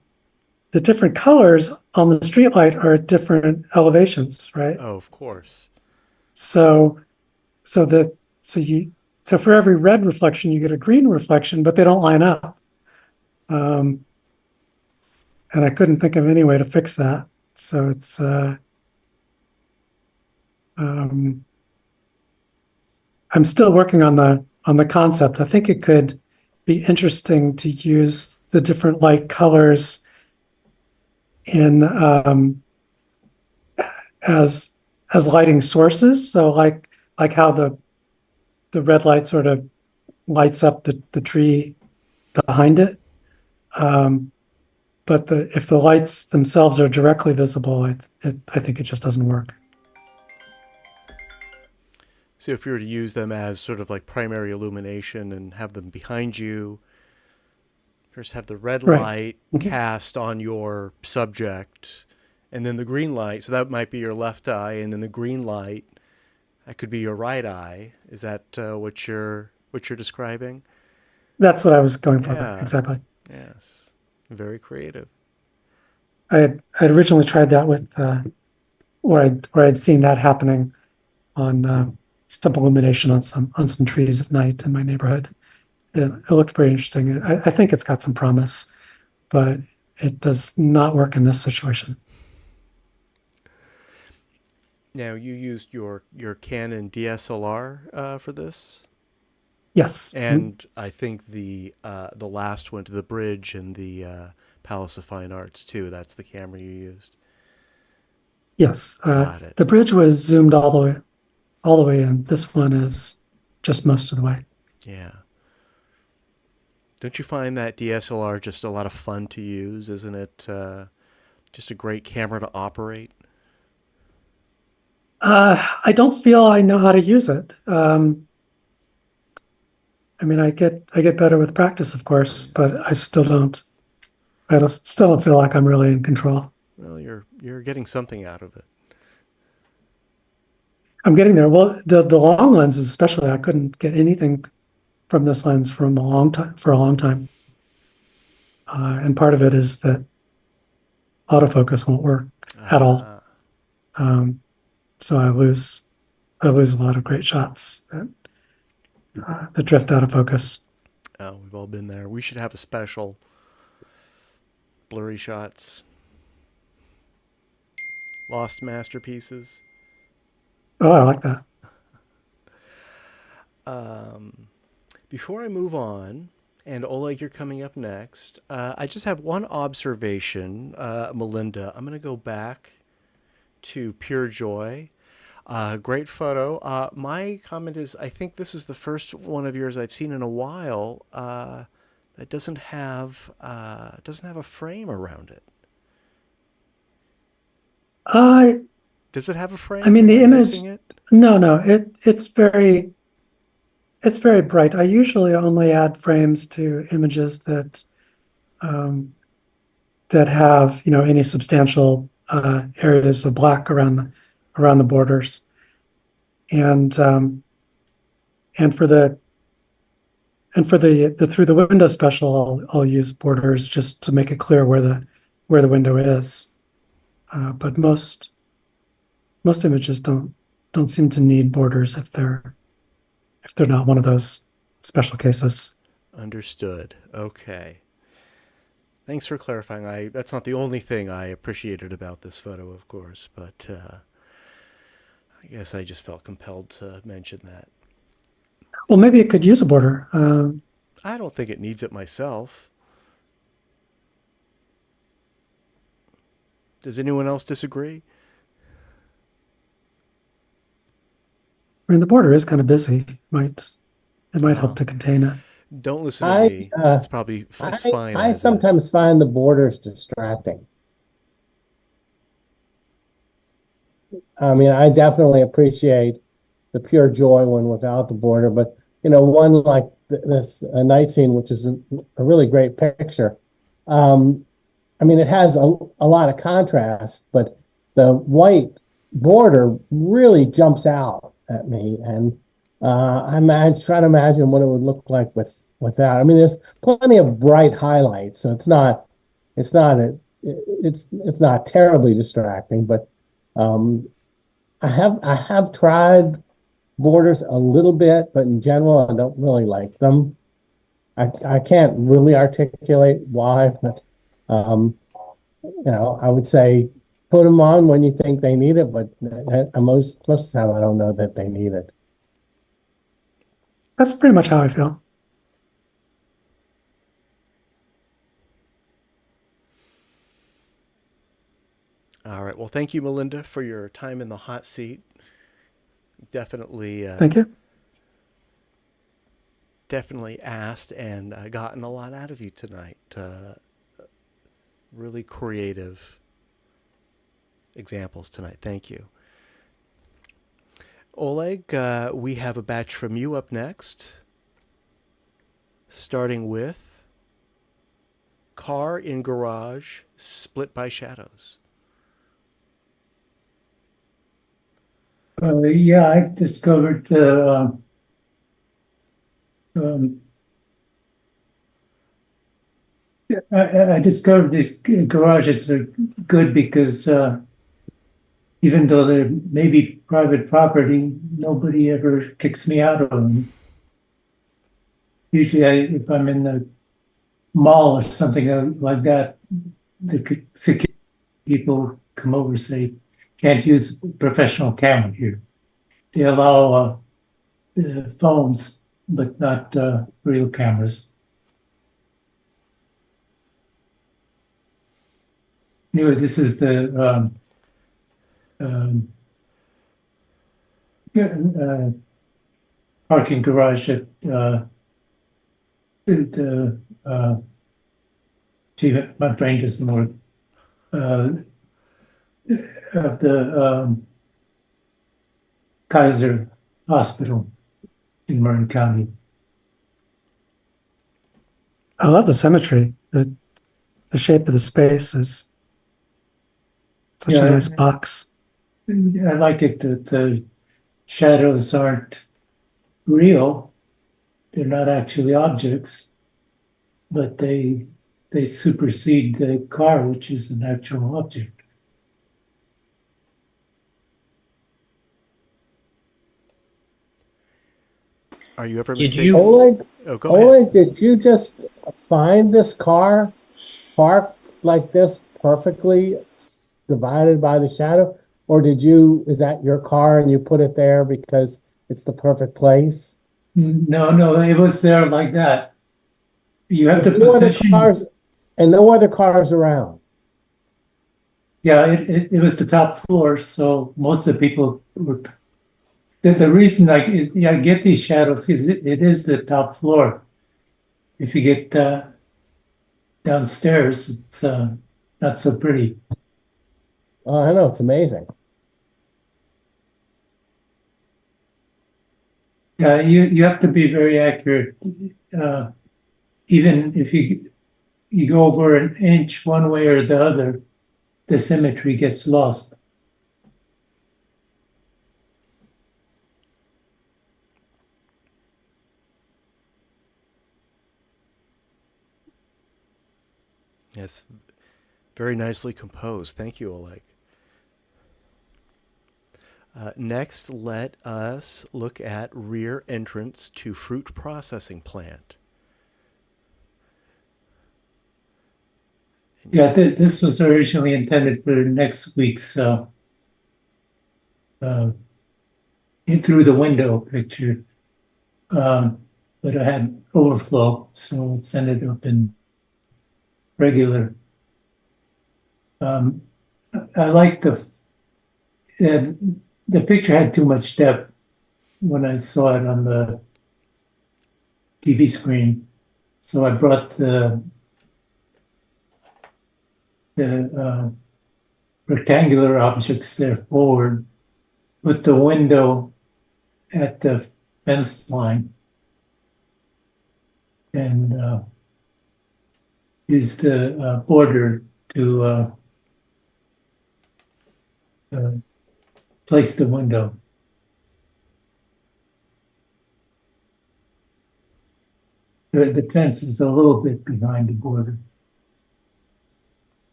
[SPEAKER 4] different colors on the streetlight are at different elevations, right?
[SPEAKER 1] Oh, of course.
[SPEAKER 4] So for every red reflection you get a green reflection, but they don't line up. And I couldn't think of any way to fix that. So it's I'm still working on the concept. I think it could be interesting to use the different light colors in as lighting sources. So like how the red light sort of lights up the tree behind it. But if the lights themselves are directly visible, I think it just doesn't work.
[SPEAKER 1] So if you were to use them as sort of like primary illumination and have them behind you, first have the red
[SPEAKER 4] Right.
[SPEAKER 1] light cast on your subject, and then the green light. So that might be your left eye, and then the green light, that could be your right eye. Is that what you're describing?
[SPEAKER 4] That's what I was going for.
[SPEAKER 1] Yeah.
[SPEAKER 4] Exactly.
[SPEAKER 1] Yes. Very creative.
[SPEAKER 4] I'd originally tried that with where I'd seen that happening on some illumination on some trees at night in my neighborhood. It looked pretty interesting. I think it's got some promise, but it does not work in this situation.
[SPEAKER 1] Now, you used your Canon DSLR for this,
[SPEAKER 4] Yes.
[SPEAKER 1] and I think the last one, to the bridge and the Palace of Fine Arts too. That's the camera you used.
[SPEAKER 4] Yes,
[SPEAKER 1] Got it.
[SPEAKER 4] the bridge was zoomed all the way in. This one is just most of the way.
[SPEAKER 1] Yeah. Don't you find that DSLR just a lot of fun to use? Isn't it just a great camera to operate?
[SPEAKER 4] I don't feel I know how to use it. I mean, I get better with practice, of course, but I still don't. Still don't feel like I'm really in control.
[SPEAKER 1] Well, you're getting something out of it.
[SPEAKER 4] I'm getting there. Well, the long lenses, especially, I couldn't get anything from this lens for a long time. And part of it is that autofocus won't work at all. So I lose a lot of great shots that drift out of focus.
[SPEAKER 1] Oh, we've all been there. We should have a special blurry shots, lost masterpieces.
[SPEAKER 4] Oh, I like that.
[SPEAKER 1] Before I move on, and Oleg, you're coming up next, I just have one observation, Melinda. I'm going to go back to Pure Joy. Great photo. My comment is, I think this is the first one of yours I've seen in a while that doesn't have a frame around it. Does it have a frame?
[SPEAKER 4] I mean, the
[SPEAKER 1] Am I
[SPEAKER 4] image.
[SPEAKER 1] missing it?
[SPEAKER 4] No. It's very bright. I usually only add frames to images that have any substantial areas of black around the borders, and for the through the window special, I'll use borders just to make it clear where the window is. But most images don't seem to need borders if they're not one of those special cases.
[SPEAKER 1] Understood. Okay. Thanks for clarifying. That's not the only thing I appreciated about this photo, of course, but I guess I just felt compelled to mention that.
[SPEAKER 4] Well, maybe it could use a border.
[SPEAKER 1] I don't think it needs it myself. Does anyone else disagree?
[SPEAKER 4] I mean, the border is kind of busy. It might help to contain it.
[SPEAKER 1] Don't listen to me. It's fine.
[SPEAKER 8] I
[SPEAKER 1] as
[SPEAKER 8] sometimes
[SPEAKER 1] is.
[SPEAKER 8] find the borders distracting. I mean, I definitely appreciate the Pure Joy one without the border, but one like this night scene, which is a really great picture. I mean, it has a lot of contrast, but the white border really jumps out at me, and I'm trying to imagine what it would look like without. I mean, there's plenty of bright highlights, so it's not terribly distracting, but I have tried borders a little bit, but in general, I don't really like them. I can't really articulate why, but I would say put them on when you think they need it, but most of the time I don't know that they need it.
[SPEAKER 4] That's pretty much how I feel.
[SPEAKER 1] All right. Well, thank you, Melinda, for your time in the hot seat. Definitely.
[SPEAKER 4] Thank you.
[SPEAKER 1] Definitely asked and gotten a lot out of you tonight. Really creative examples tonight. Thank you. Oleg, we have a batch from you up next, starting with Car in Garage Split by Shadows.
[SPEAKER 7] Yeah, I discovered I discovered these garages are good because even though they're maybe private property, nobody ever kicks me out of them. Usually, if I'm in the mall or something like that, the security people come over and say, "Can't use professional camera here." They allow phones, but not real cameras. Anyway, this is the um, yeah, parking garage at the gee, my brain doesn't work. Of the Kaiser Hospital in Marin County.
[SPEAKER 4] I love the symmetry. The shape of the space is such a
[SPEAKER 7] Yeah,
[SPEAKER 4] nice box.
[SPEAKER 7] I like it that the shadows aren't real. They're not actually objects, but they supersede the car, which is an actual object.
[SPEAKER 1] Are you ever
[SPEAKER 5] Did
[SPEAKER 1] mistaken?
[SPEAKER 5] you-
[SPEAKER 8] Oleg,
[SPEAKER 1] Oh, go ahead.
[SPEAKER 8] Oleg, did you just find this car parked like this perfectly divided by the shadow? Or is that your car and you put it there because it's the perfect place?
[SPEAKER 7] No, it was there like that. You have to
[SPEAKER 8] No other
[SPEAKER 7] position.
[SPEAKER 8] cars, and no other cars around.
[SPEAKER 7] Yeah, it was the top floor, so most of the people were. The reason I get these shadows is it is the top floor. If you get downstairs, it's not so pretty.
[SPEAKER 8] Oh, I know, it's amazing.
[SPEAKER 7] Yeah, you have to be very accurate. Even if you go over an inch one way or the other, the symmetry gets lost.
[SPEAKER 1] Yes, very nicely composed. Thank you, Oleg. Next, let us look at rear entrance to fruit processing plant.
[SPEAKER 7] Yeah, this was originally intended for next week's in through the window picture, but I had overflow, so it's ended up in regular. I like the picture had too much depth when I saw it on the TV screen, so I brought the rectangular objects there forward, put the window at the fence line, and used the border to place the window. The fence is a little bit behind the border.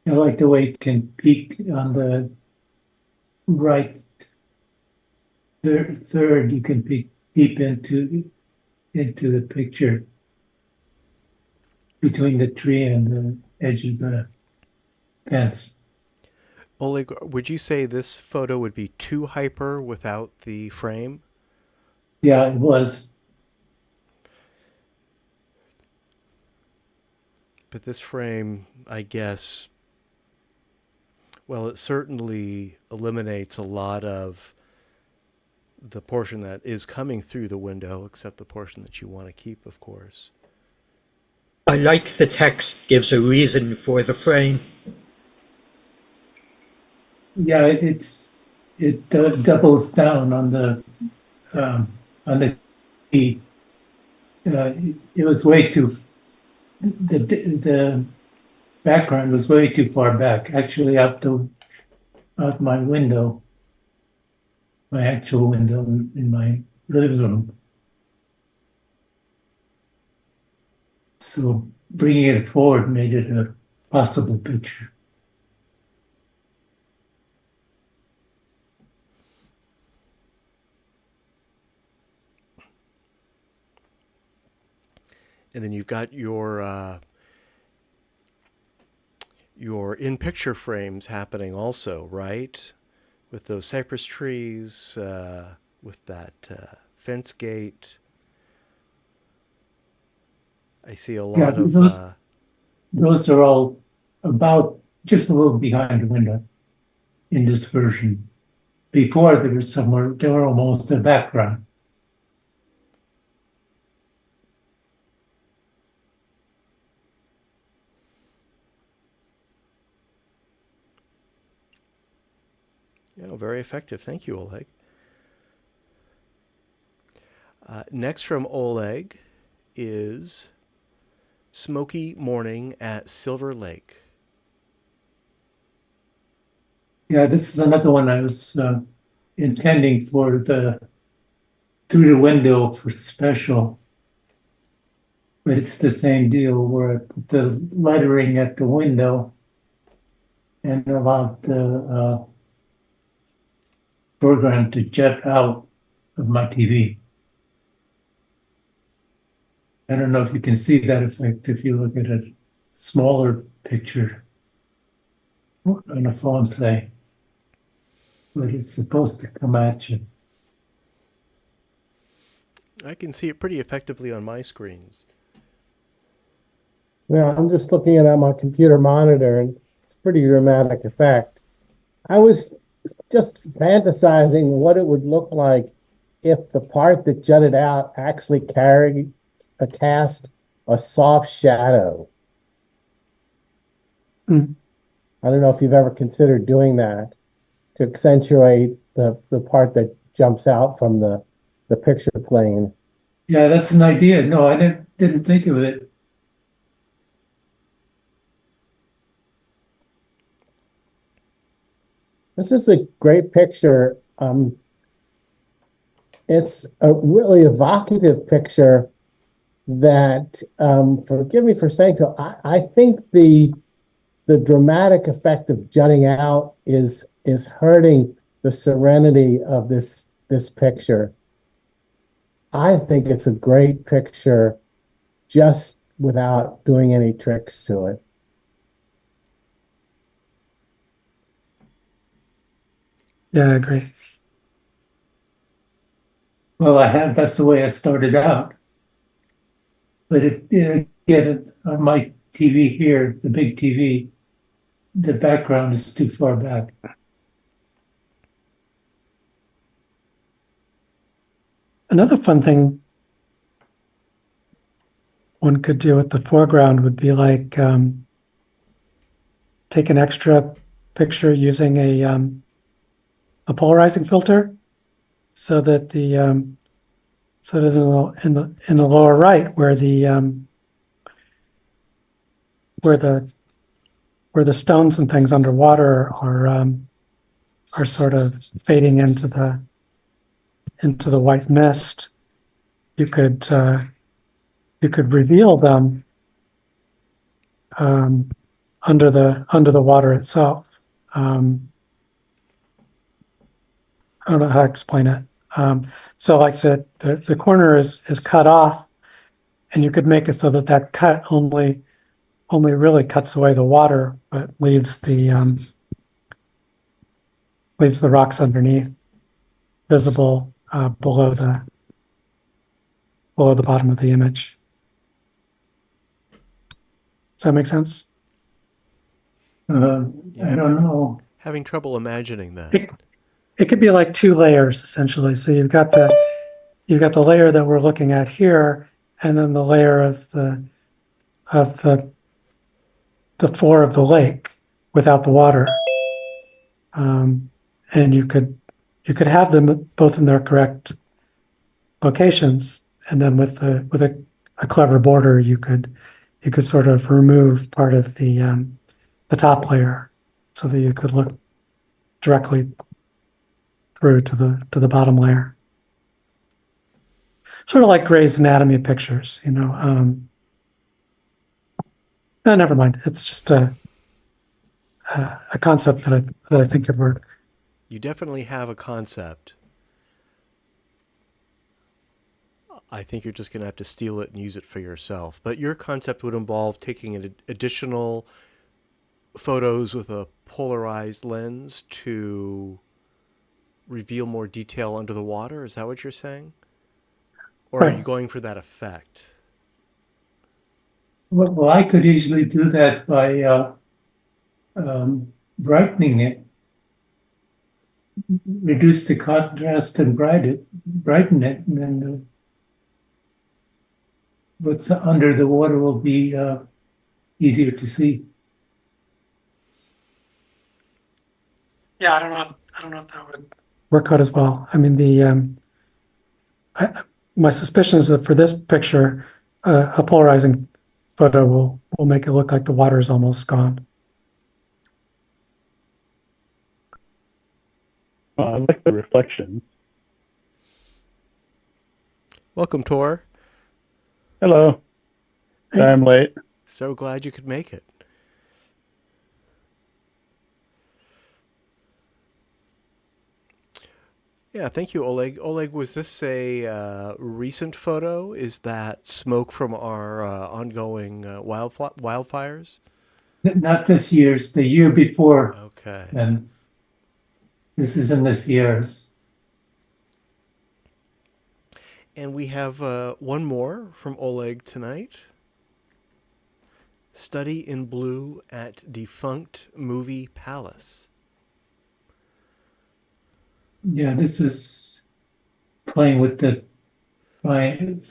[SPEAKER 7] I like the way it can peek on the right third. You can peek deep into the picture between the tree and the edge of the fence.
[SPEAKER 1] Oleg, would you say this photo would be too hyper without the frame?
[SPEAKER 7] Yeah, it was.
[SPEAKER 1] But this frame, I guess, well, it certainly eliminates a lot of the portion that is coming through the window, except the portion that you want to keep, of course.
[SPEAKER 5] I like the text gives a reason for the frame.
[SPEAKER 7] Yeah, it doubles down on the key. It was way too. The background was way too far back. Actually, out my window, my actual window in my living room. So bringing it forward made it a possible picture.
[SPEAKER 1] And then you've got your in-picture frames happening also, right? With those cypress trees, with that fence gate. I see a lot of
[SPEAKER 7] those are all about just a little behind the window in this version. Before they were almost a background.
[SPEAKER 1] Yeah, very effective. Thank you, Oleg. Next from Oleg is Smoky Morning at Silver Lake.
[SPEAKER 7] Yeah, this is another one I was intending for through the window for special. But it's the same deal where I put the lettering at the window and allowed the program to jet out of my TV. I don't know if you can see that effect if you look at a smaller picture on a phone, say. But it's supposed to come at you.
[SPEAKER 1] I can see it pretty effectively on my screens.
[SPEAKER 8] Yeah, I'm just looking at it on my computer monitor, and it's a pretty dramatic effect. I was just fantasizing what it would look like if the part that jutted out actually cast a soft shadow.
[SPEAKER 4] Mm.
[SPEAKER 8] I don't know if you've ever considered doing that to accentuate the part that jumps out from the picture plane.
[SPEAKER 7] Yeah, that's an idea. No, I didn't think of it.
[SPEAKER 8] This is a great picture. It's a really evocative picture that, forgive me for saying so, I think the dramatic effect of jutting out is hurting the serenity of this picture. I think it's a great picture just without doing any tricks to it.
[SPEAKER 4] Yeah, I agree.
[SPEAKER 7] Well, that's the way I started out. But on my TV here, the big TV, the background is too far back.
[SPEAKER 4] Another fun thing one could do with the foreground would be like take an extra picture using a polarizing filter, so that in the lower right where the stones and things underwater are sort of fading into the white mist, you could reveal them under the water itself. I don't know how to explain it. So like the corner is cut off, and you could make it so that cut only really cuts away the water, but leaves the rocks underneath visible below the bottom of the image. Does that make sense?
[SPEAKER 7] I don't know.
[SPEAKER 1] Having trouble imagining that.
[SPEAKER 4] It could be like two layers essentially. So you've got the layer that we're looking at here, and then the layer of the floor of the lake without the water. And you could have them both in their correct locations, and then with a clever border, you could sort of remove part of the top layer, so that you could look directly through to the bottom layer. Sort of like Gray's Anatomy pictures, No, never mind. It's just a concept that I think could work.
[SPEAKER 1] You definitely have a concept. I think you're just going to have to steal it and use it for yourself. But your concept would involve taking additional photos with a polarized lens to reveal more detail under the water. Is that what you're saying? Or
[SPEAKER 4] Right.
[SPEAKER 1] are you going for that effect?
[SPEAKER 7] Well, I could easily do that by brightening it, reduce the contrast and brighten it, and then what's under the water will be easier to see.
[SPEAKER 4] Yeah, I don't know if that would work out as well. I mean, my suspicion is that for this picture, a polarizing photo will make it look like the water is almost gone.
[SPEAKER 6] I like the reflection.
[SPEAKER 1] Welcome, Tor.
[SPEAKER 6] Hello.
[SPEAKER 4] Hey.
[SPEAKER 6] Sorry I'm late.
[SPEAKER 1] So glad you could make it. Yeah, thank you, Oleg. Oleg, was this a recent photo? Is that smoke from our ongoing wildfires?
[SPEAKER 7] Not this year's, the year before,
[SPEAKER 1] Okay.
[SPEAKER 7] and this is in the Sierras.
[SPEAKER 1] And we have one more from Oleg tonight. Study in Blue at Defunct Movie Palace.
[SPEAKER 7] Yeah, this is playing with the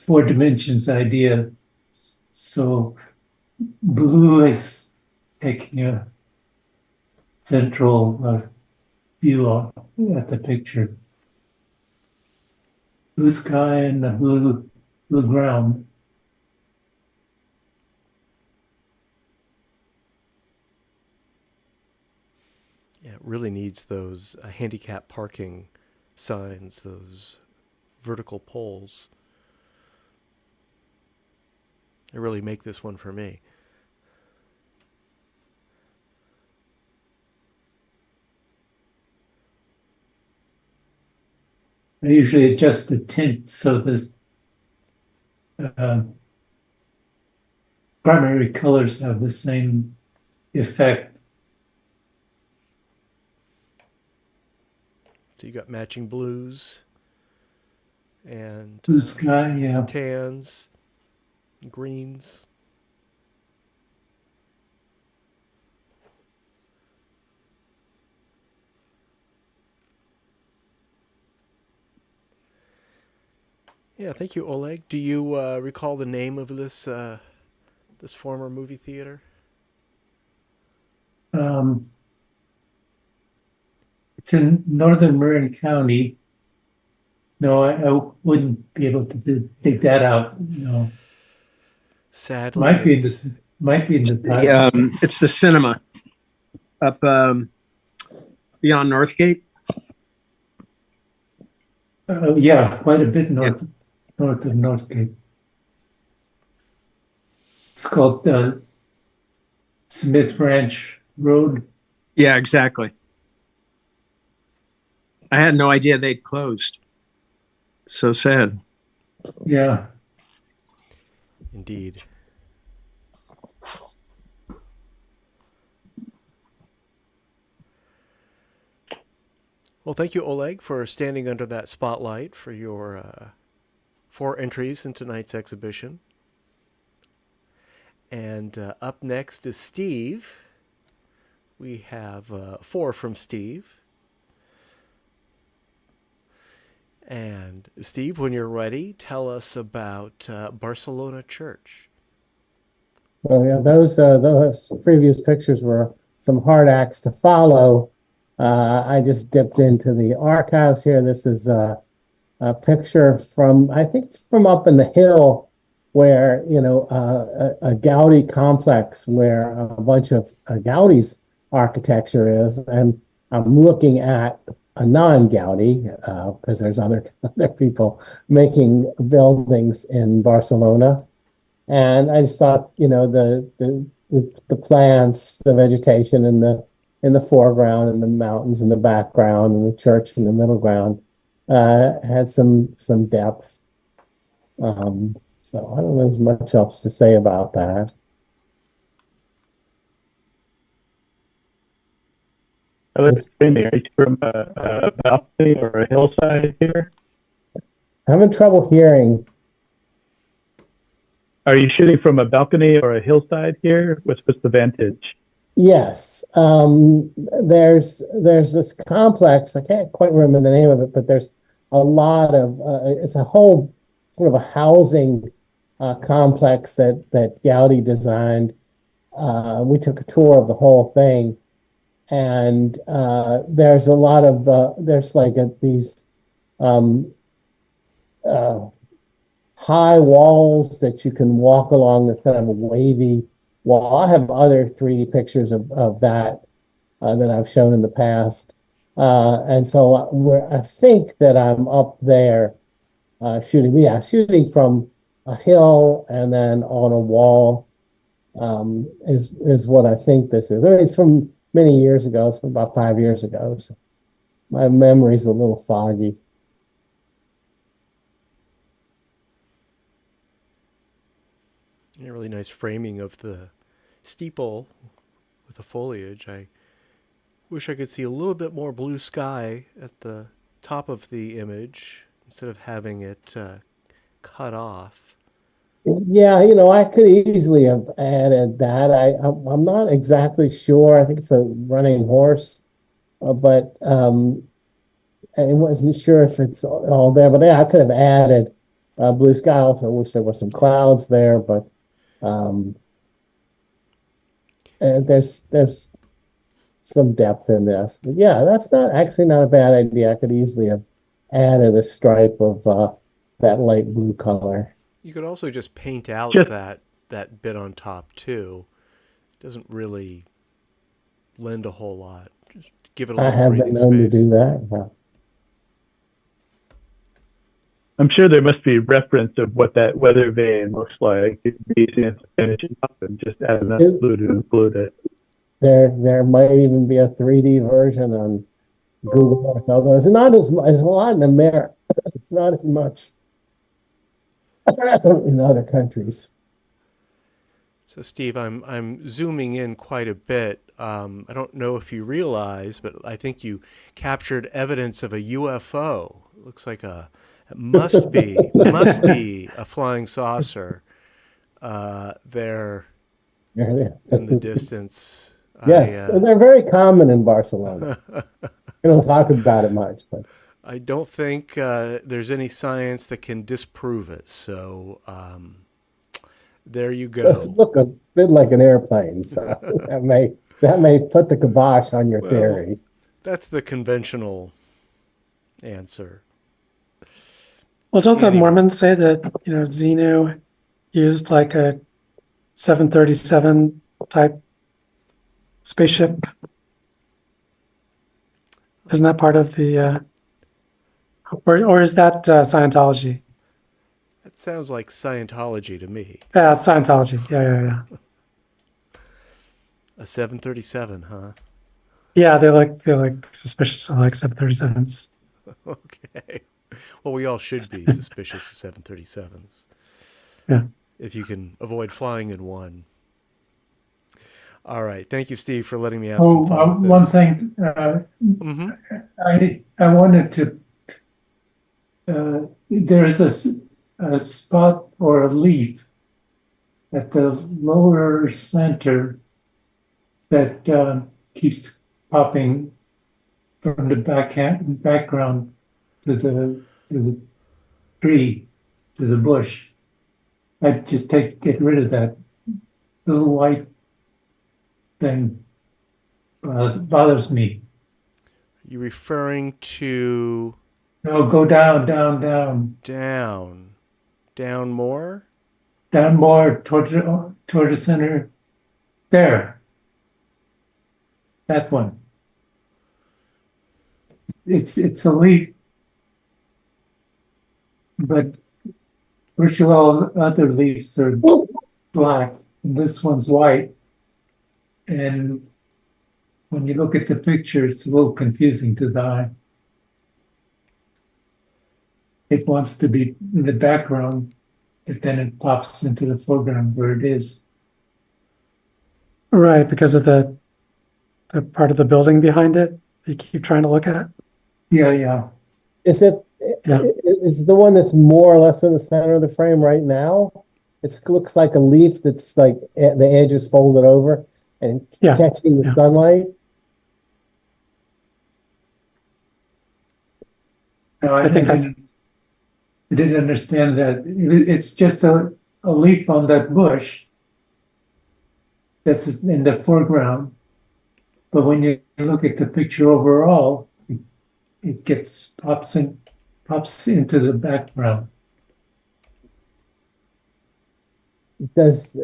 [SPEAKER 7] four dimensions idea. So blue is taking a central view at the picture. Blue sky and the blue ground.
[SPEAKER 1] Yeah, it really needs those handicap parking signs, those vertical poles. They really make this one for me.
[SPEAKER 7] I usually adjust the tint so the primary colors have the same effect.
[SPEAKER 1] So you got matching blues and
[SPEAKER 7] Blue sky, yeah.
[SPEAKER 1] tans, greens. Yeah, thank you, Oleg. Do you recall the name of this this former movie theater?
[SPEAKER 7] It's in northern Marin County. No, I wouldn't be able to dig that out. No,
[SPEAKER 1] Sadly,
[SPEAKER 7] might be in
[SPEAKER 1] it's
[SPEAKER 7] the title.
[SPEAKER 3] It's the cinema up beyond Northgate.
[SPEAKER 7] Yeah, quite a bit north of Northgate. It's called Smith Ranch Road.
[SPEAKER 3] Yeah, exactly. I had no idea they'd closed. So sad.
[SPEAKER 7] Yeah.
[SPEAKER 1] indeed. Well, thank you, Oleg, for standing under that spotlight for your 4 entries in tonight's exhibition. And up next is Steve. We have 4 from Steve. And Steve, when you're ready, tell us about Barcelona Church.
[SPEAKER 8] Well, yeah, those previous pictures were some hard acts to follow. I just dipped into the archives here. This is a picture from, I think it's from up in the hill where, a Gaudi complex where a bunch of Gaudi's architecture is. And I'm looking at a non-Gaudi, because there's other people making buildings in Barcelona. And I just thought, the plants, the vegetation in the foreground, and the mountains in the background, and the church in the middle ground had some depth. So I don't know as much else to say about that.
[SPEAKER 6] Are you from a balcony or a hillside here?
[SPEAKER 8] Having trouble hearing.
[SPEAKER 6] Are you shooting from a balcony or a hillside here? What's the vantage?
[SPEAKER 8] Yes, there's this complex. I can't quite remember the name of it, but there's a lot of it's a whole sort of a housing complex that Gaudi designed. We took a tour of the whole thing, and there's a lot of there's like these high walls that you can walk along. The kind of a wavy wall. I have other 3D pictures of that that I've shown in the past, and so I think that I'm up there shooting. Yeah, shooting from a hill and then on a wall is what I think this is. I mean, it's from many years ago. It's from about 5 years ago. So my memory's a little foggy.
[SPEAKER 1] A really nice framing of the steeple with the foliage. I wish I could see a little bit more blue sky at the top of the image instead of having it cut off.
[SPEAKER 8] Yeah, I could easily have added that. I'm not exactly sure. I think it's a running horse, but I wasn't sure if it's all there. But yeah, I could have added blue sky. I also wish there were some clouds there, but and there's some depth in this. But yeah, that's not a bad idea. I could easily have added a stripe of that light blue color.
[SPEAKER 1] You could also just paint out that bit on top too. It doesn't really lend a whole lot. Just give it a
[SPEAKER 8] I
[SPEAKER 1] little
[SPEAKER 8] haven't
[SPEAKER 1] breathing
[SPEAKER 8] known to
[SPEAKER 1] space.
[SPEAKER 8] do that. Yeah.
[SPEAKER 6] I'm sure there must be reference of what that weather vane looks like. It'd be easy to finish it up and just add enough blue to include it.
[SPEAKER 8] There might even be a 3D version on Google Earth, although it's not as much, it's a lot in America. It's not as much in other countries.
[SPEAKER 1] So Steve, I'm zooming in quite a bit. I don't know if you realize, but I think you captured evidence of a UFO. It looks like it must be a flying saucer there in the distance.
[SPEAKER 8] Yes, and they're very common in Barcelona. We don't talk about it much, but
[SPEAKER 1] I don't think there's any science that can disprove it. So there you go.
[SPEAKER 8] it look a bit like an airplane, so that may put the kibosh on your theory.
[SPEAKER 1] That's the conventional answer.
[SPEAKER 4] Well, don't the Mormons say that, Xenu used like a 737 type spaceship? Isn't that part of the, or is that Scientology?
[SPEAKER 1] That sounds like Scientology to me.
[SPEAKER 4] Yeah, Scientology. Yeah.
[SPEAKER 1] A 737, huh?
[SPEAKER 4] Yeah, they're like suspicious of like 737s.
[SPEAKER 1] Okay. Well, we all should be suspicious of 737s.
[SPEAKER 4] Yeah.
[SPEAKER 1] If you can avoid flying in one. All right. Thank you, Steve, for letting me have some fun with this.
[SPEAKER 7] One thing. I wanted to. There's a spot or a leaf at the lower center that keeps popping from the background to the tree, to the bush. I just get rid of that little white thing. Bothers me.
[SPEAKER 1] Are you referring to?
[SPEAKER 7] No, go down.
[SPEAKER 1] Down more?
[SPEAKER 7] Down more toward the center. There. That one. It's a leaf, but virtually all other leaves are black, and this one's white. And when you look at the picture, it's a little confusing to the eye. It wants to be in the background, but then it pops into the foreground where it is.
[SPEAKER 4] Right, because of the part of the building behind it you keep trying to look at.
[SPEAKER 7] Yeah.
[SPEAKER 8] Is it?
[SPEAKER 4] Yeah.
[SPEAKER 8] Is the one that's more or less in the center of the frame right now? it looks like a leaf that's like the edge is folded over and
[SPEAKER 4] Yeah,
[SPEAKER 8] catching the
[SPEAKER 4] yeah.
[SPEAKER 8] sunlight.
[SPEAKER 7] No,
[SPEAKER 4] I think that's
[SPEAKER 7] I didn't understand that. It's just a leaf on that bush that's in the foreground. But when you look at the picture overall, it pops into the background.
[SPEAKER 8] Does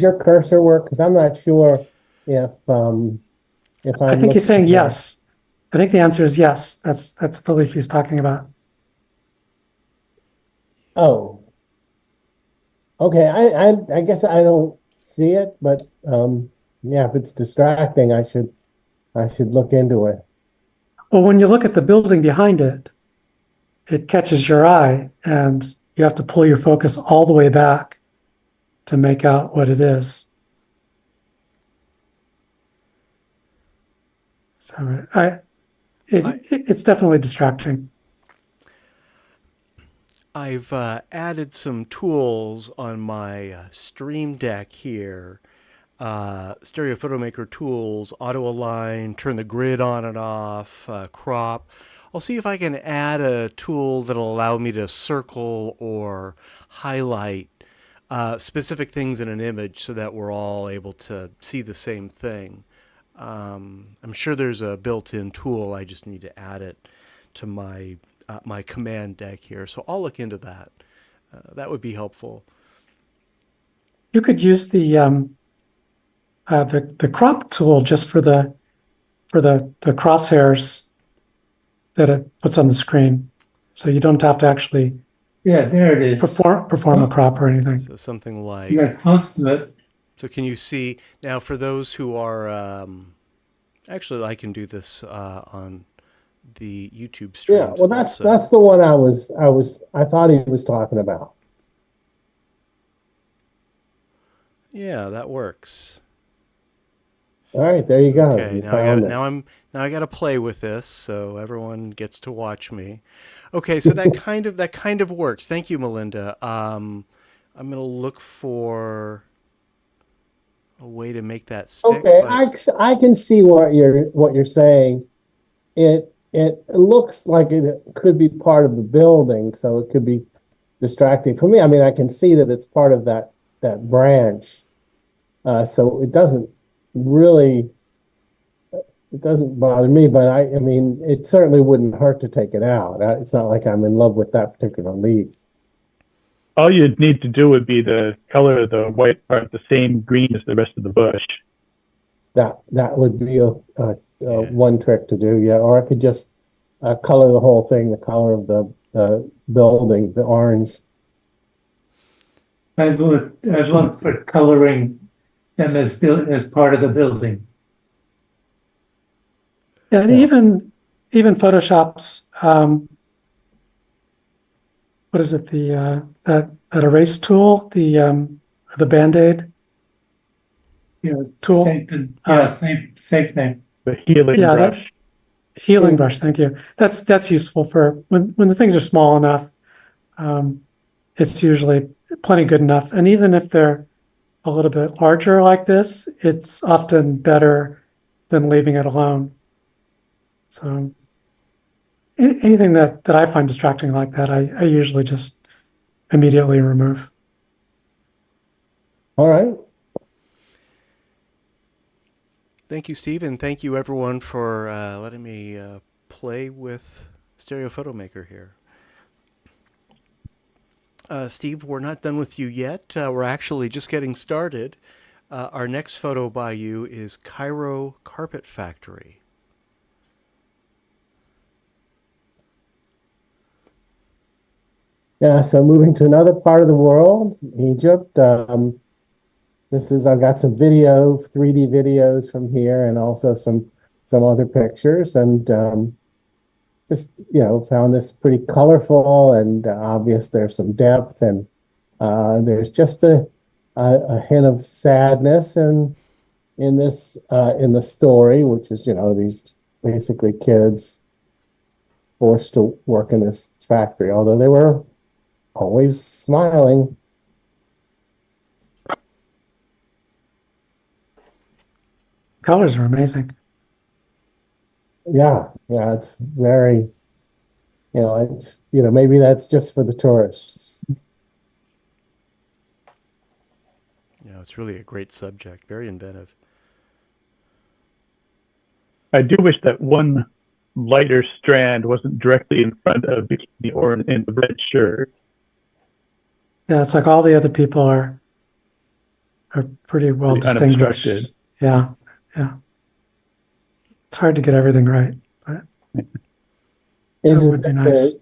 [SPEAKER 8] your cursor work? Because I'm not sure if I'm
[SPEAKER 4] I think he's saying
[SPEAKER 8] looking at-
[SPEAKER 4] yes. I think the answer is yes. That's the leaf he's talking about.
[SPEAKER 8] Oh, okay. I guess I don't see it, but yeah, if it's distracting, I should look into it.
[SPEAKER 4] Well, when you look at the building behind it, it catches your eye, and you have to pull your focus all the way back to make out what it is. So it's definitely distracting.
[SPEAKER 1] I've added some tools on my Stream Deck here. Stereo Photomaker tools, auto align, turn the grid on and off, crop. I'll see if I can add a tool that'll allow me to circle or highlight specific things in an image so that we're all able to see the same thing. I'm sure there's a built-in tool. I just need to add it to my my command deck here. So I'll look into that. That would be helpful.
[SPEAKER 4] You could use the crop tool just for the crosshairs that it puts on the screen, so you don't have to actually
[SPEAKER 7] Yeah, there it is.
[SPEAKER 4] perform a crop or anything.
[SPEAKER 1] So something like.
[SPEAKER 7] You got close to it.
[SPEAKER 1] So can you see now? For those who are, actually, I can do this on the YouTube stream.
[SPEAKER 8] Yeah, well, that's the one I thought he was talking about.
[SPEAKER 1] Yeah, that works.
[SPEAKER 8] All right, there you go.
[SPEAKER 1] Okay,
[SPEAKER 8] You
[SPEAKER 1] now
[SPEAKER 8] found it.
[SPEAKER 1] now I got to play with this, so everyone gets to watch me. Okay, so that kind of works. Thank you, Melinda. I'm gonna look for a way to make that stick.
[SPEAKER 8] Okay,
[SPEAKER 1] but
[SPEAKER 8] I can see what you're saying. It looks like it could be part of the building, so it could be distracting for me. I mean, I can see that it's part of that branch, so it doesn't bother me. But I mean, it certainly wouldn't hurt to take it out. It's not like I'm in love with that particular leaf.
[SPEAKER 6] All you'd need to do would be the color of the white part the same green as the rest of the bush.
[SPEAKER 8] That would be a one trick to do, yeah. Or I could just color the whole thing, the color of the building, the orange.
[SPEAKER 7] I'd look for coloring them as part of the building.
[SPEAKER 4] Yeah, and even Photoshop's what is it, that erase tool, the Band-Aid tool?
[SPEAKER 7] Same thing. Yeah, same thing.
[SPEAKER 6] The healing brush.
[SPEAKER 4] Healing brush, thank you. That's useful for when the things are small enough. It's usually plenty good enough. And even if they're a little bit larger like this, it's often better than leaving it alone. So anything that I find distracting like that, I usually just immediately remove.
[SPEAKER 8] All right.
[SPEAKER 1] thank you, Steve, and thank you everyone for letting me play with Stereo Photomaker here. Steve, we're not done with you yet. We're actually just getting started. Our next photo by you is Cairo Carpet Factory.
[SPEAKER 8] Yeah, so moving to another part of the world, Egypt. I've got some 3D videos from here, and also some other pictures, and just found this pretty colorful and obvious. There's some depth, and there's just a hint of sadness in the story, which is these basically kids forced to work in this factory, although they were always smiling.
[SPEAKER 4] Colors are amazing.
[SPEAKER 8] Yeah, it's very, maybe that's just for the tourists.
[SPEAKER 1] Yeah, it's really a great subject. Very inventive.
[SPEAKER 6] I do wish that one lighter strand wasn't directly in front of Bikini or in the red shirt.
[SPEAKER 4] Yeah, it's like all the other people are pretty well
[SPEAKER 6] Pretty
[SPEAKER 4] distinguished.
[SPEAKER 6] unobstructed.
[SPEAKER 4] Yeah. It's hard to get everything right, but
[SPEAKER 8] Is
[SPEAKER 4] that
[SPEAKER 8] it
[SPEAKER 4] would be
[SPEAKER 8] that
[SPEAKER 4] nice.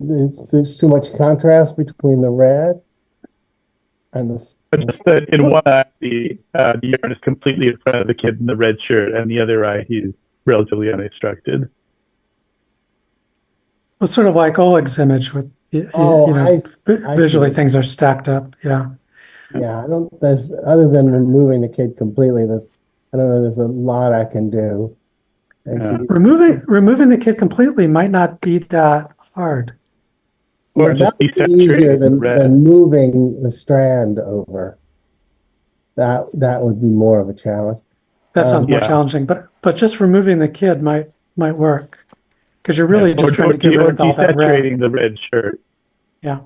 [SPEAKER 8] there's too much contrast between the red and the.
[SPEAKER 6] But just that in one eye, the yarn is completely in front of the kid in the red shirt, and the other eye, he's relatively unobstructed.
[SPEAKER 4] It's sort of like Oleg's image with,
[SPEAKER 8] Oh, I
[SPEAKER 4] visually
[SPEAKER 8] see.
[SPEAKER 4] things are stacked up. Yeah.
[SPEAKER 8] Yeah, there's, other than removing the kid completely, I don't know, there's a lot I can do.
[SPEAKER 6] Yeah.
[SPEAKER 4] Removing the kid completely might not be that hard.
[SPEAKER 6] Or
[SPEAKER 8] Yeah,
[SPEAKER 6] just
[SPEAKER 8] that would be easier
[SPEAKER 6] desaturating the red.
[SPEAKER 8] than moving the strand over. That would be more of a challenge.
[SPEAKER 4] That sounds more
[SPEAKER 6] Yeah.
[SPEAKER 4] challenging, but just removing the kid might work, because you're really just trying to get rid of all that red.
[SPEAKER 6] Desaturating the red shirt.
[SPEAKER 4] Yeah.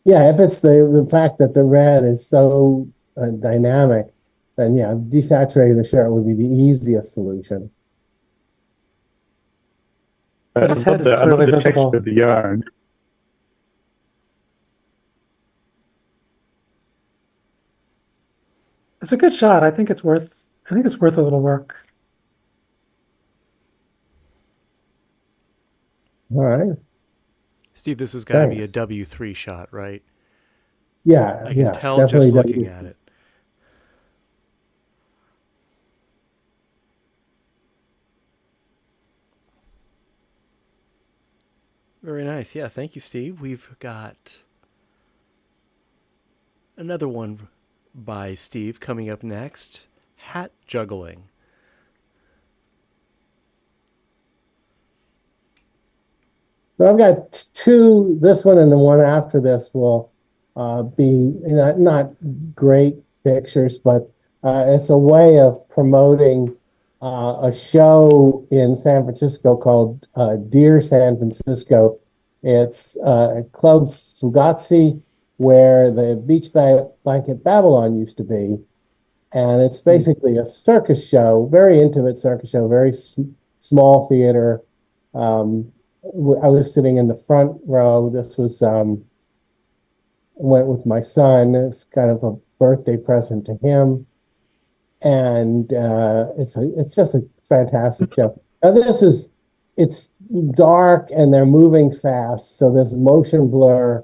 [SPEAKER 8] Yeah, if it's the fact that the red is so dynamic, then yeah, desaturating the shirt would be the easiest solution.
[SPEAKER 4] But his head is
[SPEAKER 6] I love
[SPEAKER 4] clearly
[SPEAKER 6] the
[SPEAKER 4] visible.
[SPEAKER 6] texture of the yarn.
[SPEAKER 4] It's a good shot. I think it's worth a little work.
[SPEAKER 8] All right.
[SPEAKER 1] Steve, this has got to be a
[SPEAKER 8] Thanks.
[SPEAKER 1] W3 shot, right?
[SPEAKER 8] Yeah,
[SPEAKER 1] I can tell
[SPEAKER 8] definitely
[SPEAKER 1] just looking at it. Very nice. Yeah, thank you, Steve. We've got another one by Steve coming up next. Hat juggling.
[SPEAKER 8] So I've got two. This one and the one after this will be not great pictures, but it's a way of promoting a show in San Francisco called Dear San Francisco. It's Club Fugazi, where the Beach Blanket Babylon used to be. And it's basically a circus show, very intimate circus show, very small theater. I was sitting in the front row. This was went with my son. It's kind of a birthday present to him, and it's just a fantastic show. Now it's dark and they're moving fast, so there's motion blur,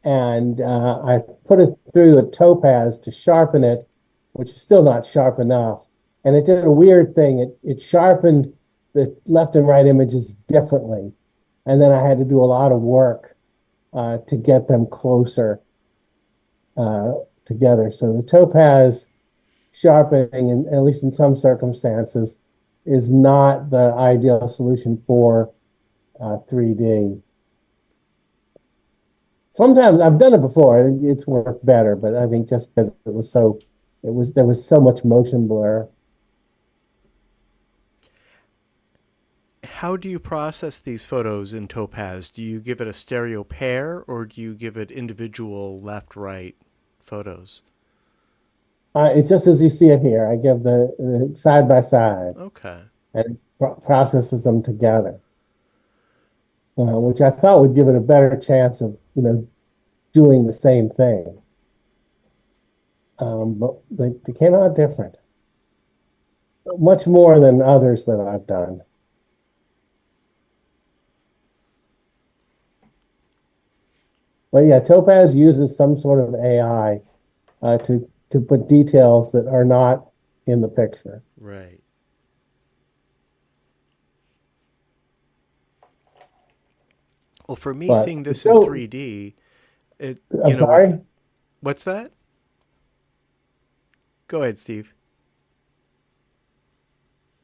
[SPEAKER 8] and I put it through a topaz to sharpen it, which is still not sharp enough, and it did a weird thing. It sharpened the left and right images differently. And then I had to do a lot of work to get them closer together. So the topaz sharpening, at least in some circumstances, is not the ideal solution for 3D. Sometimes I've done it before, it's worked better, but I think just because there was so much motion blur.
[SPEAKER 1] How do you process these photos in Topaz? Do you give it a stereo pair or do you give it individual left-right photos?
[SPEAKER 8] It's just as you see it here. I give the side by side.
[SPEAKER 1] Okay.
[SPEAKER 8] And processes them together, which I thought would give it a better chance of doing the same thing. But they came out different, much more than others that I've done. But yeah, Topaz uses some sort of AI to put details that are not in the picture.
[SPEAKER 1] Right. Well, for me,
[SPEAKER 8] But
[SPEAKER 1] seeing this
[SPEAKER 8] so-
[SPEAKER 1] in 3D,
[SPEAKER 8] I'm sorry?
[SPEAKER 1] What's that? Go ahead, Steve.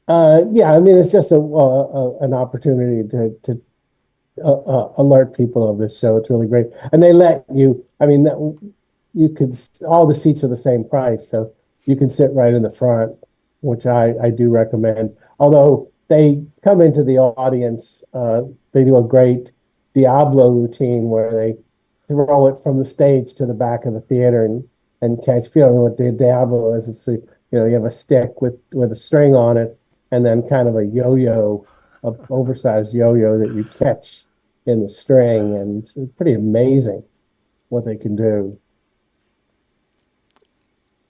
[SPEAKER 8] Yeah, I mean, it's just an opportunity to alert people of this show. It's really great. And they let you, I mean, all the seats are the same price. So you can sit right in the front, which I do recommend. Although they come into the audience, they do a great Diablo routine where they throw it from the stage to the back of the theater and catch. If you don't know what the Diablo is, it's you have a stick with a string on it, and then kind of a yo-yo, a oversized yo-yo that you catch in the string, and it's pretty amazing what they can do.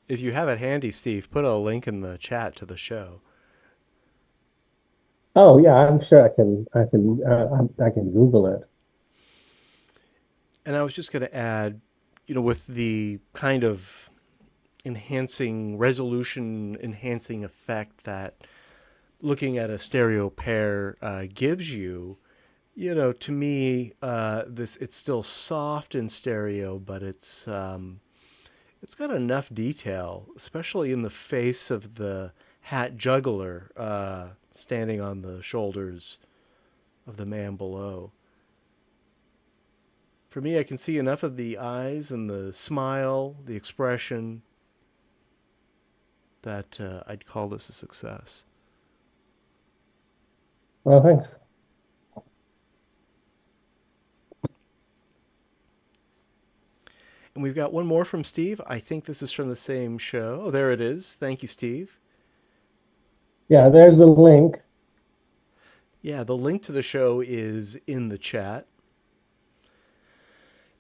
[SPEAKER 1] If you have it handy, Steve, put a link in the chat to the show.
[SPEAKER 8] Oh yeah, I'm sure I can Google it.
[SPEAKER 1] And I was just going to add, with the kind of resolution enhancing effect that looking at a stereo pair gives you, to me, it's still soft in stereo, but it's got enough detail, especially in the face of the hat juggler standing on the shoulders of the man below. For me, I can see enough of the eyes and the smile, the expression, that I'd call this a success.
[SPEAKER 8] Well, thanks.
[SPEAKER 1] And we've got one more from Steve. I think this is from the same show. Oh, there it is. Thank you, Steve.
[SPEAKER 8] Yeah, there's the link.
[SPEAKER 1] Yeah, the link to the show is in the chat.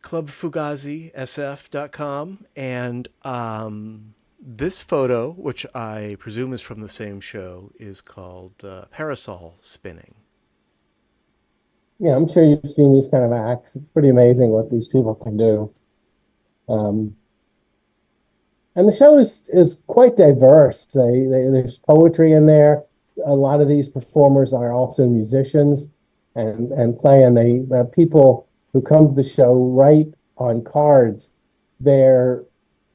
[SPEAKER 1] clubfugazisf.com. And this photo, which I presume is from the same show, is called Parasol Spinning.
[SPEAKER 8] Yeah, I'm sure you've seen these kind of acts. It's pretty amazing what these people can do. And the show is quite diverse. There's poetry in there. A lot of these performers are also musicians and play, and people who come to the show write on cards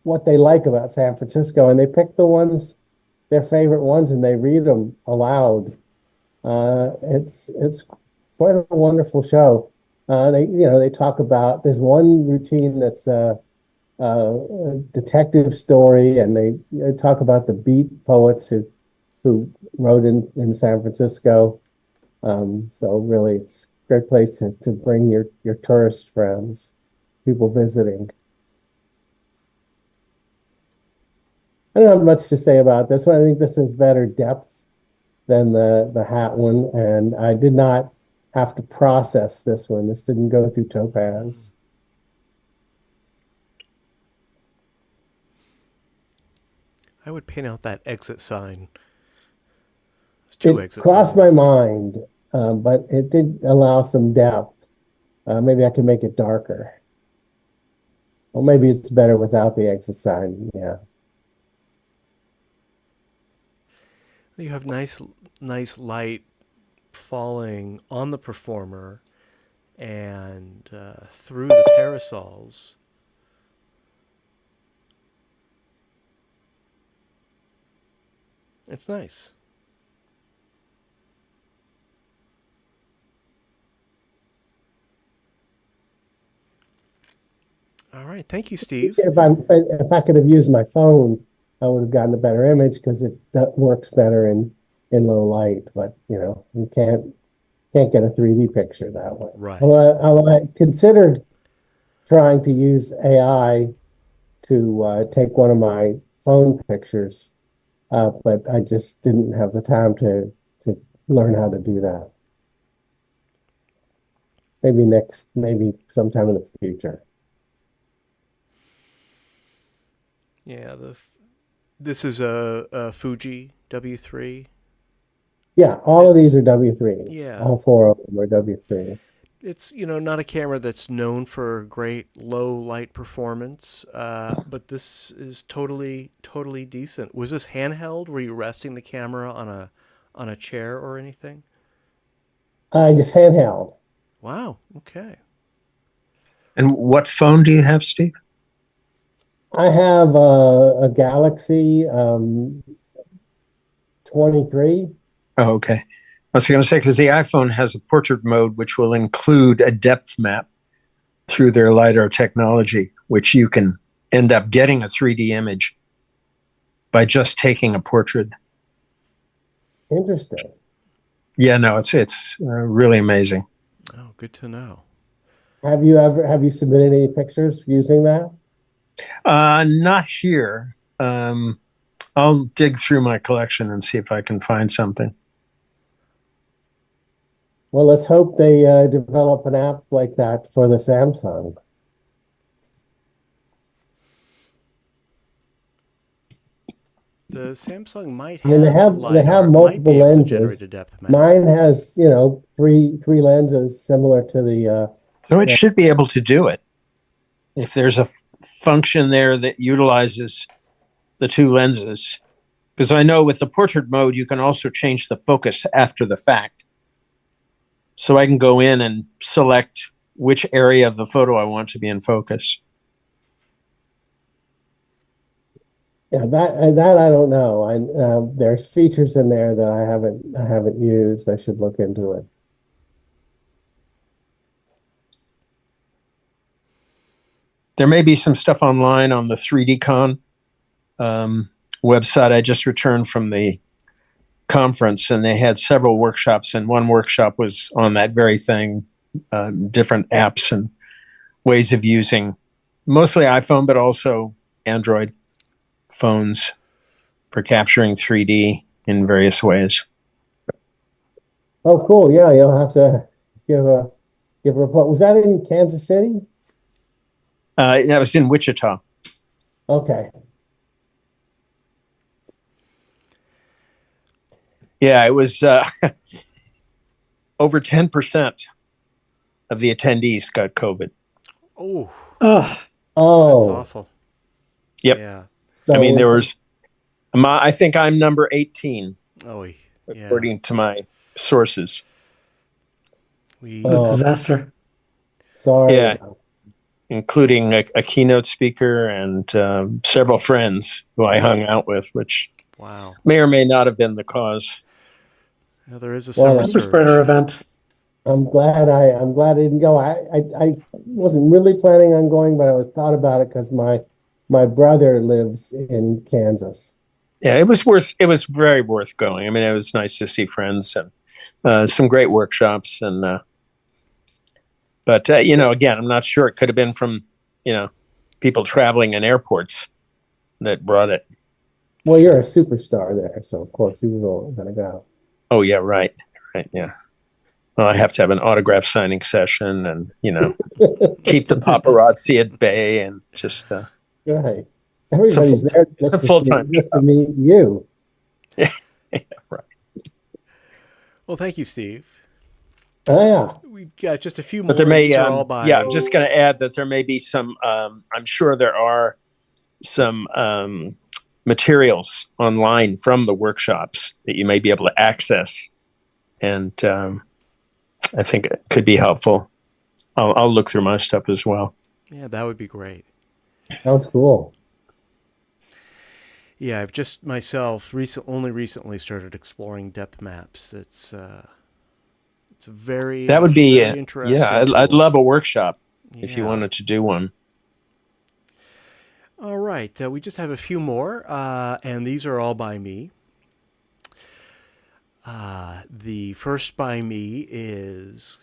[SPEAKER 8] what they like about San Francisco, and they pick their favorite ones, and they read them aloud. It's quite a wonderful show. They talk about, there's one routine that's a detective story, and they talk about the beat poets who wrote in San Francisco. So really, it's a great place to bring your tourist friends, people visiting. I don't have much to say about this one. I think this has better depth than the hat one, and I did not have to process this one. This didn't go through Topaz.
[SPEAKER 1] I would paint out that exit sign.
[SPEAKER 8] It crossed my mind, but it did allow some depth. Maybe I could make it darker. Or maybe it's better without the exit sign, yeah.
[SPEAKER 1] You have nice light falling on the performer and through the parasols. It's nice. All right, thank you, Steve.
[SPEAKER 8] If I could have used my phone, I would have gotten a better image because it works better in low light. But you can't get a 3D picture that way.
[SPEAKER 1] Right.
[SPEAKER 8] Although I considered trying to use AI to take one of my phone pictures, but I just didn't have the time to learn how to do that. Maybe sometime in the future.
[SPEAKER 1] Yeah, this is a Fuji W3.
[SPEAKER 8] Yeah, all of these are W3s.
[SPEAKER 1] Yeah.
[SPEAKER 8] All four of them are W3s.
[SPEAKER 1] It's, not a camera that's known for great low light performance, but this is totally decent. Was this handheld? Were you resting the camera on a chair or anything?
[SPEAKER 8] Just handheld.
[SPEAKER 1] Wow, okay.
[SPEAKER 3] And what phone do you have, Steve?
[SPEAKER 8] I have a Galaxy 23.
[SPEAKER 3] Oh, okay. I was going to say, because the iPhone has a portrait mode, which will include a depth map through their LiDAR technology, which you can end up getting a 3D image by just taking a portrait.
[SPEAKER 8] Interesting.
[SPEAKER 3] Yeah, no, it's really amazing.
[SPEAKER 1] Oh, good to know.
[SPEAKER 8] Have you submitted any pictures using that?
[SPEAKER 3] Not here. I'll dig through my collection and see if I can find something.
[SPEAKER 8] Well, let's hope they develop an app like that for the Samsung.
[SPEAKER 1] The Samsung might
[SPEAKER 8] I mean, they have
[SPEAKER 1] LiDAR, might
[SPEAKER 8] multiple
[SPEAKER 1] be able to
[SPEAKER 8] lenses.
[SPEAKER 1] generate a depth map.
[SPEAKER 8] Mine has, three lenses similar to the.
[SPEAKER 3] So it should be able to do it. If there's a function there that utilizes the two lenses, because I know with the portrait mode, you can also change the focus after the fact. So I can go in and select which area of the photo I want to be in focus.
[SPEAKER 8] Yeah, that I don't know. There's features in there that I haven't used. I should look into it.
[SPEAKER 3] There may be some stuff online on the 3DCon website. I just returned from the conference and they had several workshops, and one workshop was on that very thing, different apps and ways of using mostly iPhone, but also Android phones for capturing 3D in various ways.
[SPEAKER 8] Oh, cool. Yeah, you'll have to give a report. Was that in Kansas City?
[SPEAKER 3] That was in Wichita.
[SPEAKER 8] Okay.
[SPEAKER 3] Yeah, it was over 10% of the attendees got COVID.
[SPEAKER 1] Oh,
[SPEAKER 4] Oh,
[SPEAKER 1] that's
[SPEAKER 8] Oh,
[SPEAKER 1] awful.
[SPEAKER 3] Yep.
[SPEAKER 1] Yeah.
[SPEAKER 8] so
[SPEAKER 3] I mean, there was, I think I'm number 18,
[SPEAKER 1] Oh, yeah.
[SPEAKER 3] according to my sources.
[SPEAKER 1] We,
[SPEAKER 4] what a disaster.
[SPEAKER 8] sorry.
[SPEAKER 3] Yeah. Including a keynote speaker and several friends who I hung out with, which
[SPEAKER 1] wow.
[SPEAKER 3] may or may not have been the cause.
[SPEAKER 1] Yeah, there is a
[SPEAKER 8] Well,
[SPEAKER 1] summer
[SPEAKER 4] Super
[SPEAKER 1] surge.
[SPEAKER 4] spreader event.
[SPEAKER 8] I'm glad I didn't go. I wasn't really planning on going, but I was thought about it because my brother lives in Kansas.
[SPEAKER 3] Yeah, it was very worth going. I mean, it was nice to see friends and some great workshops. And but again, I'm not sure. It could have been from people traveling in airports that brought it.
[SPEAKER 8] Well, you're a superstar there, so of course you were going to go.
[SPEAKER 3] Oh yeah, right, yeah. Well, I have to have an autograph signing session, and keep the paparazzi at bay, and just
[SPEAKER 8] Right. Everybody's there
[SPEAKER 3] it's
[SPEAKER 8] just
[SPEAKER 3] a full-time
[SPEAKER 8] to meet you.
[SPEAKER 3] yeah, right.
[SPEAKER 1] Well, thank you, Steve.
[SPEAKER 8] Oh yeah.
[SPEAKER 1] We've got just a few more.
[SPEAKER 3] But there may,
[SPEAKER 1] These are all by,
[SPEAKER 3] I'm just going to add that there may be some. I'm sure there are some materials online from the workshops that you may be able to access, and I think it could be helpful. I'll look through my stuff as well.
[SPEAKER 1] Yeah, that would be great.
[SPEAKER 8] Sounds cool.
[SPEAKER 1] Yeah, I've just myself only recently started exploring depth maps. It's very
[SPEAKER 3] That would be
[SPEAKER 1] very interesting.
[SPEAKER 3] yeah. I'd
[SPEAKER 1] tool.
[SPEAKER 3] love a workshop if you
[SPEAKER 1] Yeah.
[SPEAKER 3] wanted to do one.
[SPEAKER 1] All right, we just have a few more, and these are all by me. The first by me is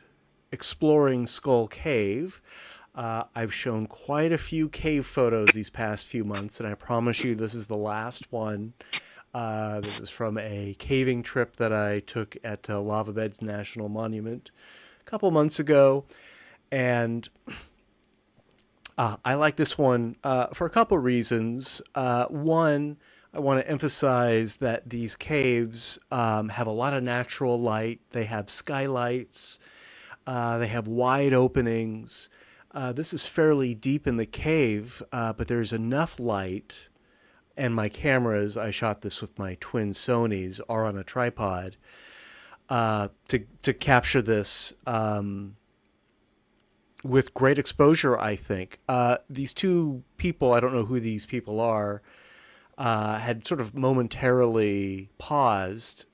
[SPEAKER 1] Exploring Skull Cave. I've shown quite a few cave photos these past few months, and I promise you this is the last one. This is from a caving trip that I took at Lava Beds National Monument a couple months ago, and I like this one for a couple reasons. One, I want to emphasize that these caves have a lot of natural light. They have skylights. They have wide openings. This is fairly deep in the cave, but there's enough light, and my cameras, I shot this with my twin Sonys, are on a tripod, to capture this with great exposure, I think. These two people, I don't know who these people are, had sort of momentarily paused,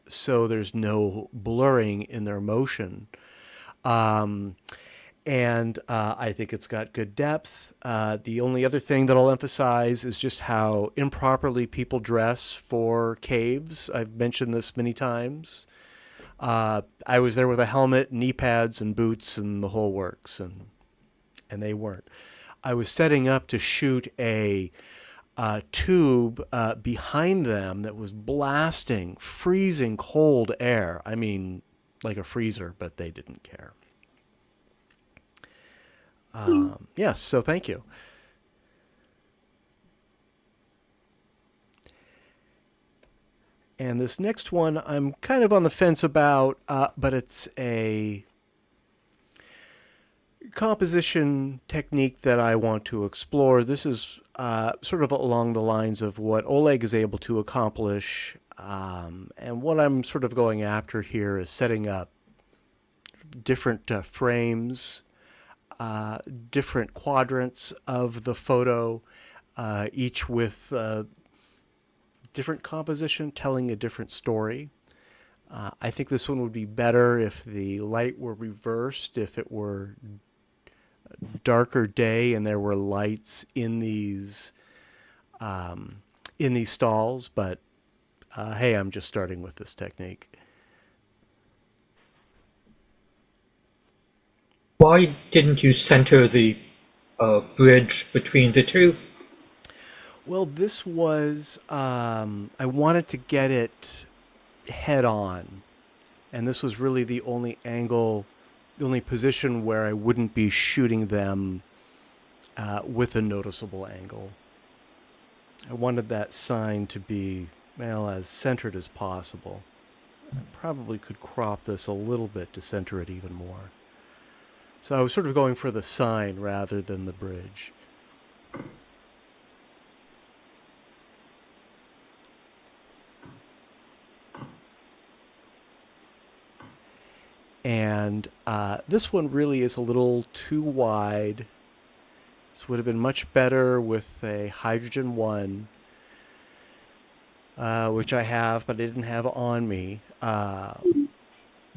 [SPEAKER 1] so there's no blurring in their motion. And I think it's got good depth. The only other thing that I'll emphasize is just how improperly people dress for caves. I've mentioned this many times. I was there with a helmet, knee pads, and boots, and the whole works, and they weren't. I was setting up to shoot a tube behind them that was blasting, freezing cold air. I mean, like a freezer, but they didn't care. Yes, so thank you. And this next one I'm kind of on the fence about, but it's a composition technique that I want to explore. This is sort of along the lines of what Oleg is able to accomplish. And what I'm sort of going after here is setting up different frames, different quadrants of the photo, each with different composition telling a different story. I think this one would be better if the light were reversed, if it were darker day and there were lights in these stalls. But hey, I'm just starting with this technique.
[SPEAKER 5] Why didn't you center the bridge between the two?
[SPEAKER 1] Well, this was, I wanted to get it head on. And this was really the only angle, the only position where I wouldn't be shooting them with a noticeable angle. I wanted that sign to be, well, as centered as possible. I probably could crop this a little bit to center it even more. So I was sort of going for the sign rather than the bridge. And this one really is a little too wide. This would have been much better with a hydrogen 1, which I have, but I didn't have on me.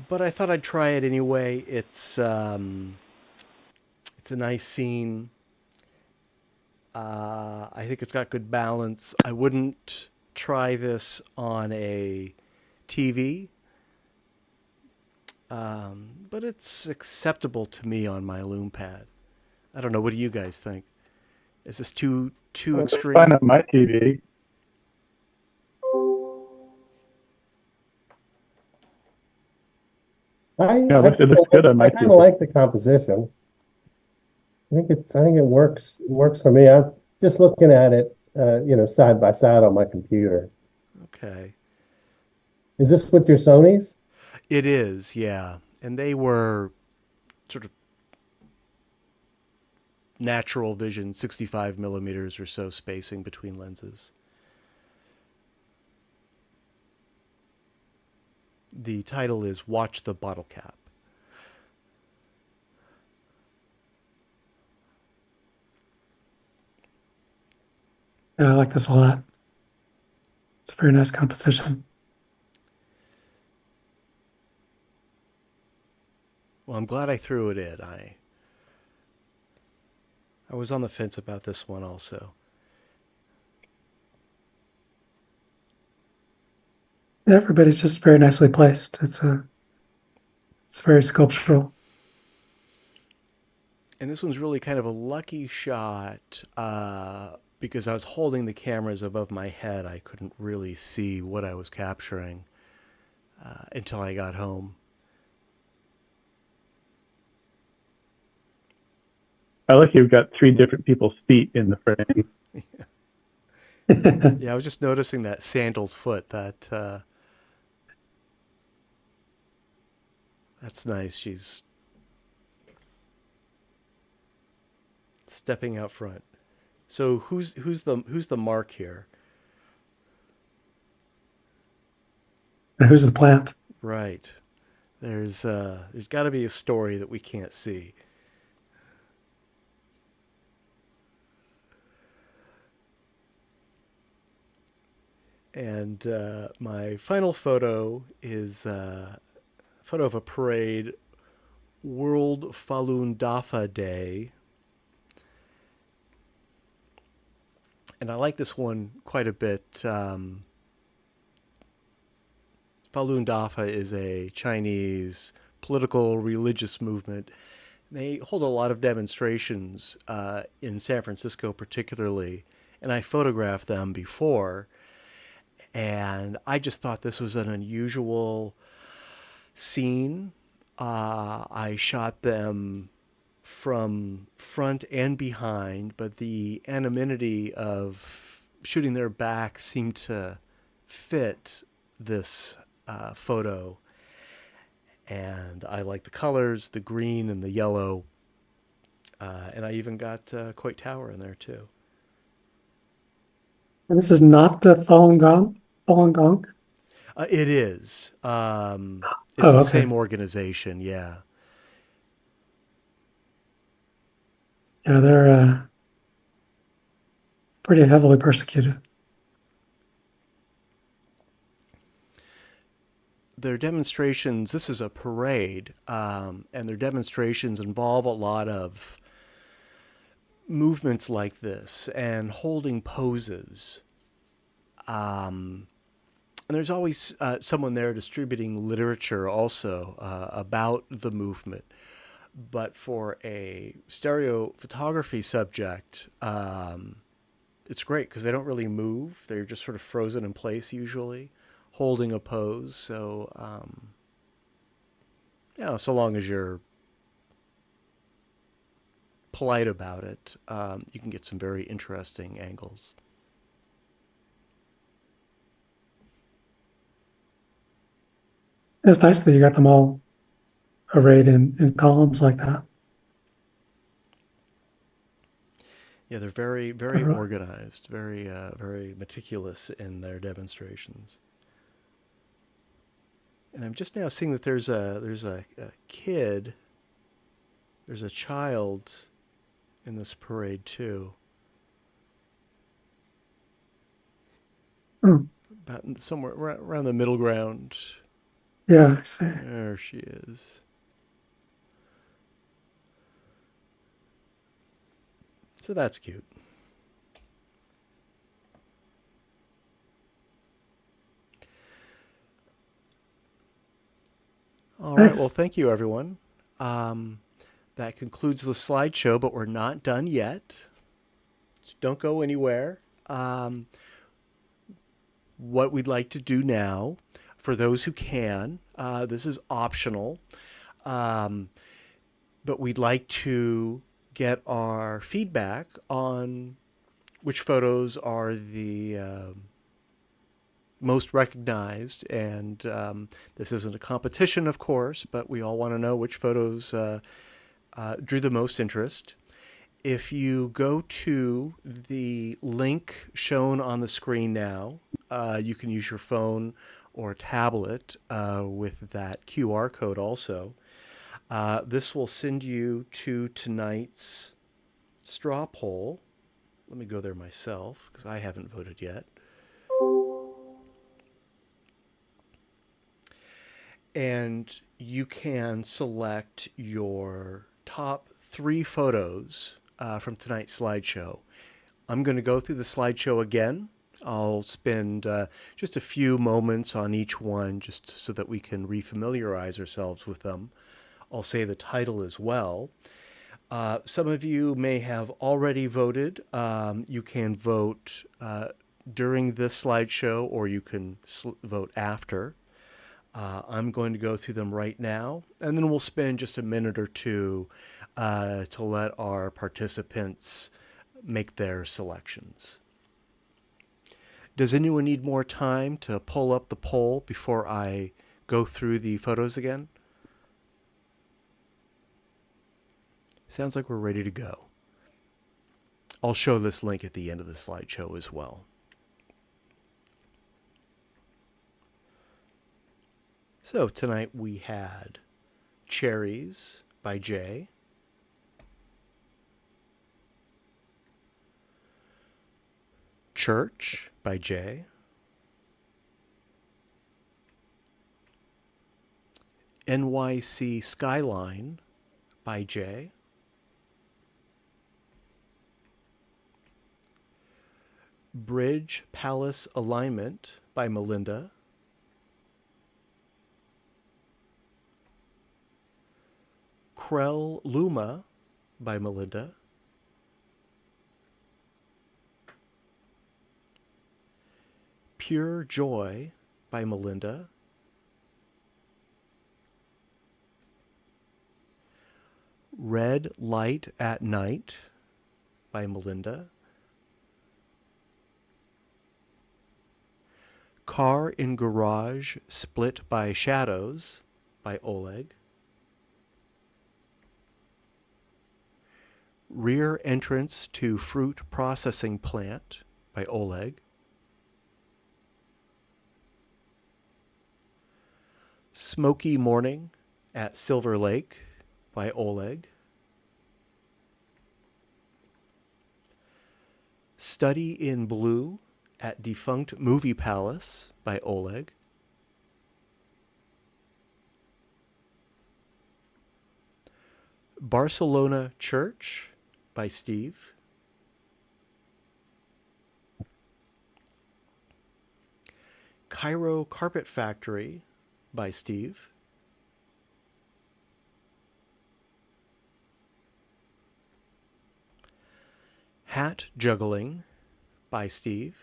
[SPEAKER 1] But I thought I'd try it anyway. It's a nice scene. I think it's got good balance. I wouldn't try this on a TV. But it's acceptable to me on my loom pad. I don't know. What do you guys think? Is this too extreme?
[SPEAKER 6] Fine on my TV. Yeah, it looks good on my
[SPEAKER 8] I kind
[SPEAKER 6] TV.
[SPEAKER 8] of like the composition. I think it works for me. I'm just looking at it, side by side on my computer.
[SPEAKER 1] Okay.
[SPEAKER 8] Is this with your Sonys?
[SPEAKER 1] It is, yeah. And they were sort of natural vision, 65 millimeters or so spacing between lenses. The title is Watch the Bottle Cap.
[SPEAKER 4] Yeah, I like this a lot. It's a very nice composition.
[SPEAKER 1] Well, I'm glad I threw it in. I was on the fence about this one also.
[SPEAKER 4] Everybody's just very nicely placed. It's very sculptural.
[SPEAKER 1] And this one's really kind of a lucky shot because I was holding the cameras above my head. I couldn't really see what I was capturing until I got home.
[SPEAKER 6] I like you've got 3 different people's feet in the frame.
[SPEAKER 1] Yeah, I was just noticing that sandaled foot. That's nice. She's stepping out front. So who's the mark here?
[SPEAKER 4] And who's the plant?
[SPEAKER 1] Right. There's got to be a story that we can't see. And my final photo is a photo of a parade World Falun Dafa Day. And I like this one quite a bit. Falun Dafa is a Chinese political religious movement. They hold a lot of demonstrations in San Francisco particularly, and I photographed them before, and I just thought this was an unusual scene. I shot them from front and behind, but the anonymity of shooting their back seemed to fit this photo. And I like the colors, the green and the yellow. And I even got Coit Tower in there too.
[SPEAKER 4] And this is not the Falun Gong? Falun Gong?
[SPEAKER 1] It is. It's
[SPEAKER 4] Oh,
[SPEAKER 1] the
[SPEAKER 4] okay.
[SPEAKER 1] same organization, yeah.
[SPEAKER 4] Yeah, they're pretty heavily persecuted.
[SPEAKER 1] Their demonstrations, this is a parade, and their demonstrations involve a lot of movements like this and holding poses. And there's always someone there distributing literature also about the movement. But for a stereo photography subject, it's great because they don't really move. They're just sort of frozen in place usually, holding a pose. So, so long as you're polite about it, you can get some very interesting angles.
[SPEAKER 4] It's nice that you got them all arrayed in columns like that.
[SPEAKER 1] Yeah, they're very, very organized, very, very meticulous in their demonstrations. And I'm just now seeing that there's a kid, there's a child in this parade too. About somewhere around the middle ground.
[SPEAKER 4] Yeah, I see.
[SPEAKER 1] There she is. So that's cute. All right.
[SPEAKER 4] Thanks.
[SPEAKER 1] Well, thank you, everyone. That concludes the slideshow, but we're not done yet. So don't go anywhere. What we'd like to do now, for those who can, this is optional, but we'd like to get our feedback on which photos are the most recognized. And this isn't a competition, of course, but we all want to know which photos drew the most interest. If you go to the link shown on the screen now, you can use your phone or tablet with that QR code also. This will send you to tonight's straw poll. Let me go there myself because I haven't voted yet. And you can select your top 3 photos from tonight's slideshow. I'm going to go through the slideshow again. I'll spend just a few moments on each one just so that we can refamiliarize ourselves with them. I'll say the title as well. Some of you may have already voted. You can vote during this slideshow or you can vote after. I'm going to go through them right now, and then we'll spend just a minute or two to let our participants make their selections. Does anyone need more time to pull up the poll before I go through the photos again? Sounds like we're ready to go. I'll show this link at the end of the slideshow as well. So tonight we had Cherries by Jay, Church by Jay, NYC Skyline by Jay. Bridge Palace Alignment by Melinda. Krell Luma by Melinda. Pure Joy by Melinda. Red Light at Night by Melinda. Car in Garage Split by Shadows by Oleg. Rear Entrance to Fruit Processing Plant by Oleg. Smoky Morning at Silver Lake by Oleg. Study in Blue at Defunct Movie Palace by Oleg. Barcelona Church by Steve. Cairo Carpet Factory by Steve. Hat Juggling by Steve.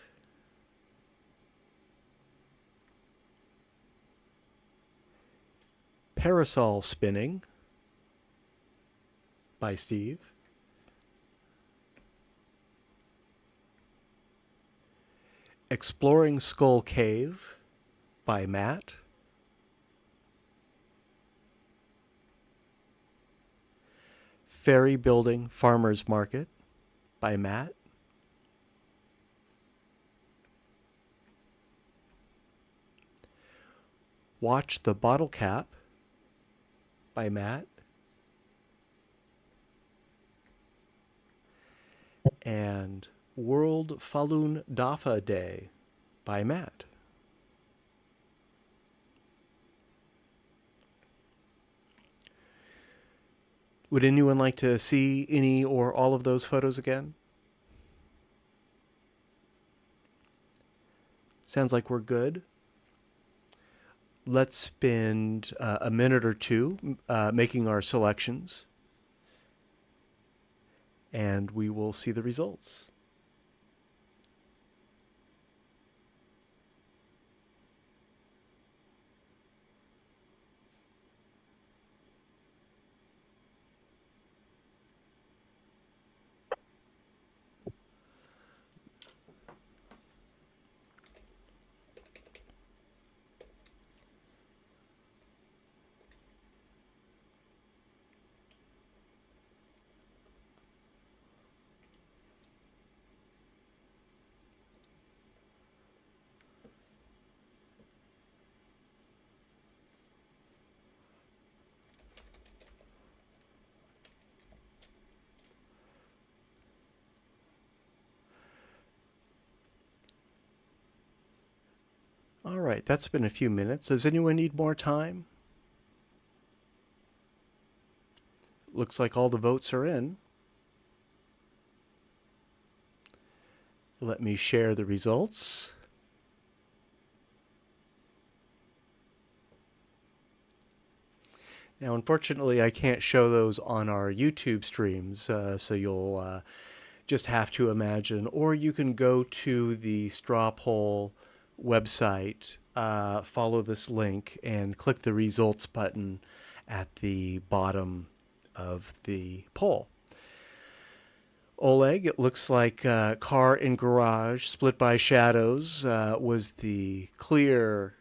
[SPEAKER 1] Parasol Spinning by Steve. Exploring Skull Cave by Matt. Ferry Building Farmers Market by Matt. Watch the Bottle Cap by Matt. And World Falun Dafa Day by Matt. Would anyone like to see any or all of those photos again? Sounds like we're good. Let's spend a minute or two making our selections, and we will see the results. All right, that's been a few minutes. Does anyone need more time? Looks like all the votes are in. Let me share the results. Now, unfortunately, I can't show those on our YouTube streams, so you'll just have to imagine. Or you can go to the straw poll website, follow this link, and click the results button at the bottom of the poll. Oleg, it looks like Car in Garage Split by Shadows was the clear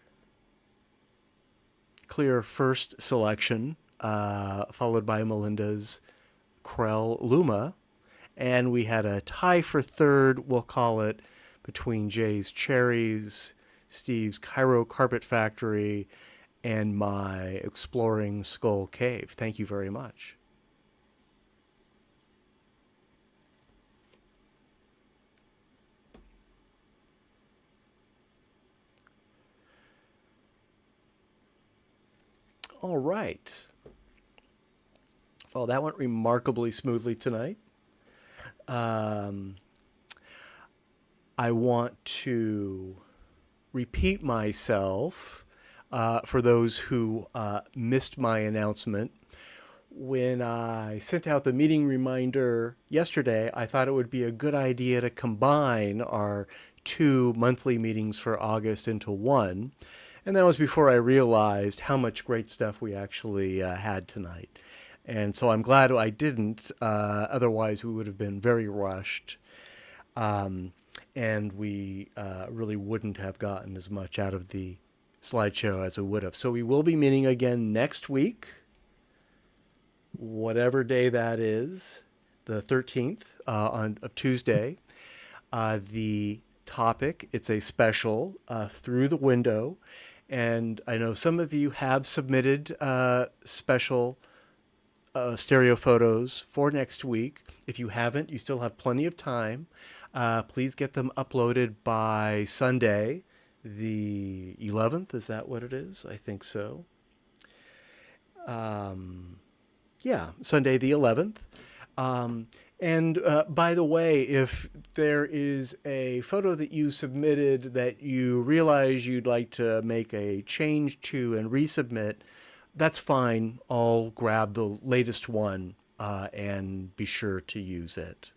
[SPEAKER 1] first selection, followed by Melinda's Krell Luma. And we had a tie for third, we'll call it, between Jay's Cherries, Steve's Cairo Carpet Factory, and my Exploring Skull Cave. Thank you very much. All right. Well, that went remarkably smoothly tonight. I want to repeat myself for those who missed my announcement. When I sent out the meeting reminder yesterday, I thought it would be a good idea to combine our 2 monthly meetings for August into one. And that was before I realized how much great stuff we actually had tonight. And so I'm glad I didn't. Otherwise, we would have been very rushed. And we really wouldn't have gotten as much out of the slideshow as we would have. So we will be meeting again next week, whatever day that is, the 13th of Tuesday. The topic, it's a special, Through the Window. And I know some of you have submitted special stereo photos for next week. If you haven't, you still have plenty of time. Please get them uploaded by Sunday, the 11th. Is that what it is? I think so. Yeah, Sunday the 11th. And by the way, if there is a photo that you submitted that you realize you'd like to make a change to and resubmit, that's fine. I'll grab the latest one and be sure to use it.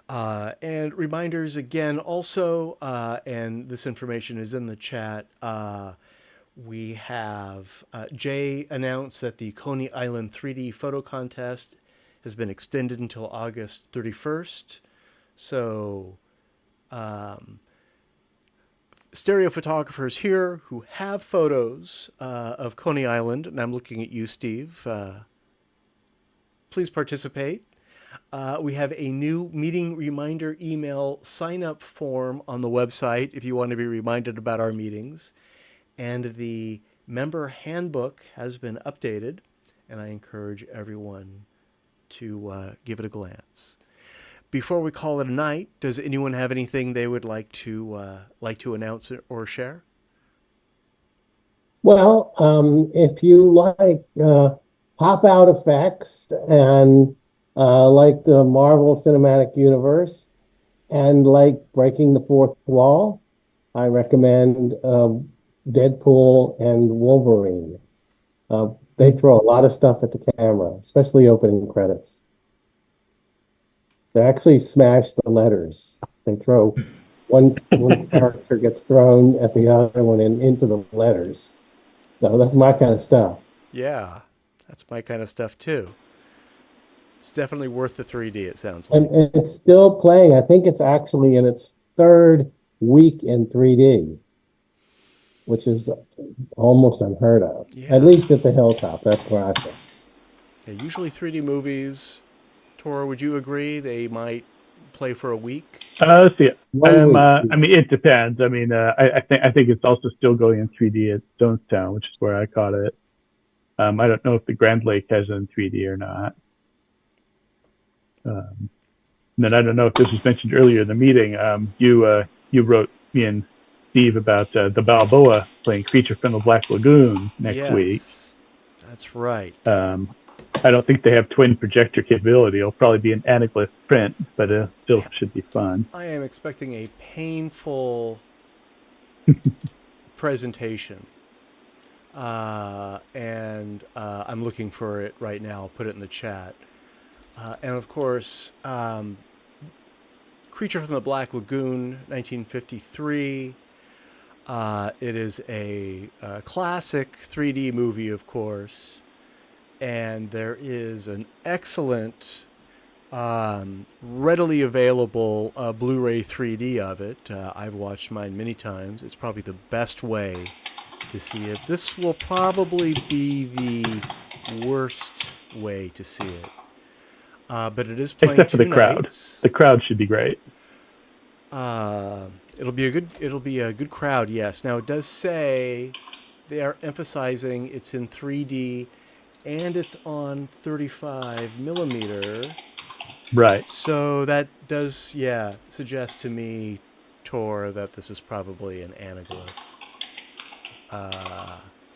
[SPEAKER 1] And reminders again also, and this information is in the chat, we have Jay announced that the Coney Island 3D photo contest has been extended until August 31st. So stereo photographers here who have photos of Coney Island, and I'm looking at you, Steve, please participate. We have a new meeting reminder email sign-up form on the website if you want to be reminded about our meetings. And the member handbook has been updated, and I encourage everyone to give it a glance. Before we call it a night, does anyone have anything they would like to announce or share?
[SPEAKER 8] Well, if you like pop-out effects and like the Marvel Cinematic Universe and like breaking the fourth wall, I recommend Deadpool and Wolverine. They throw a lot of stuff at the camera, especially opening credits. They actually smash the letters. They throw one character gets thrown at the other one and into the letters. So that's my kind of stuff.
[SPEAKER 1] Yeah, that's my kind of stuff too. It's definitely worth the 3D, it sounds like.
[SPEAKER 8] And it's still playing. I think it's actually in its 3rd week in 3D, which is almost unheard of.
[SPEAKER 1] Yeah.
[SPEAKER 8] At least at the Hilltop. That's where I think.
[SPEAKER 1] Yeah, usually 3D movies, Tor, would you agree they might play for a week?
[SPEAKER 6] Let's see.
[SPEAKER 8] One week.
[SPEAKER 6] I mean, it depends. I mean, I think it's also still going in 3D at Jonestown, which is where I caught it. I don't know if the Grand Lake has it in 3D or not. And then I don't know if this was mentioned earlier in the meeting. You wrote me and Steve about the Balboa playing Creature from the Black Lagoon next week.
[SPEAKER 1] That's right.
[SPEAKER 6] I don't think they have twin projector capability. It'll probably be an anaglyph print, but it still should be fun.
[SPEAKER 1] I am expecting a painful presentation. And I'm looking for it right now. I'll put it in the chat. And of course, Creature from the Black Lagoon, 1953. It is a classic 3D movie, of course. And there is an excellent, readily available Blu-ray 3D of it. I've watched mine many times. It's probably the best way to see it. This will probably be the worst way to see it. But it is playing
[SPEAKER 6] Except for the crowd.
[SPEAKER 1] nights.
[SPEAKER 6] The crowd should be great.
[SPEAKER 1] It'll be a good crowd, yes. Now it does say they are emphasizing it's in 3D and it's on 35 millimeter.
[SPEAKER 6] Right.
[SPEAKER 1] So that does, suggest to me, Tor, that this is probably an anaglyph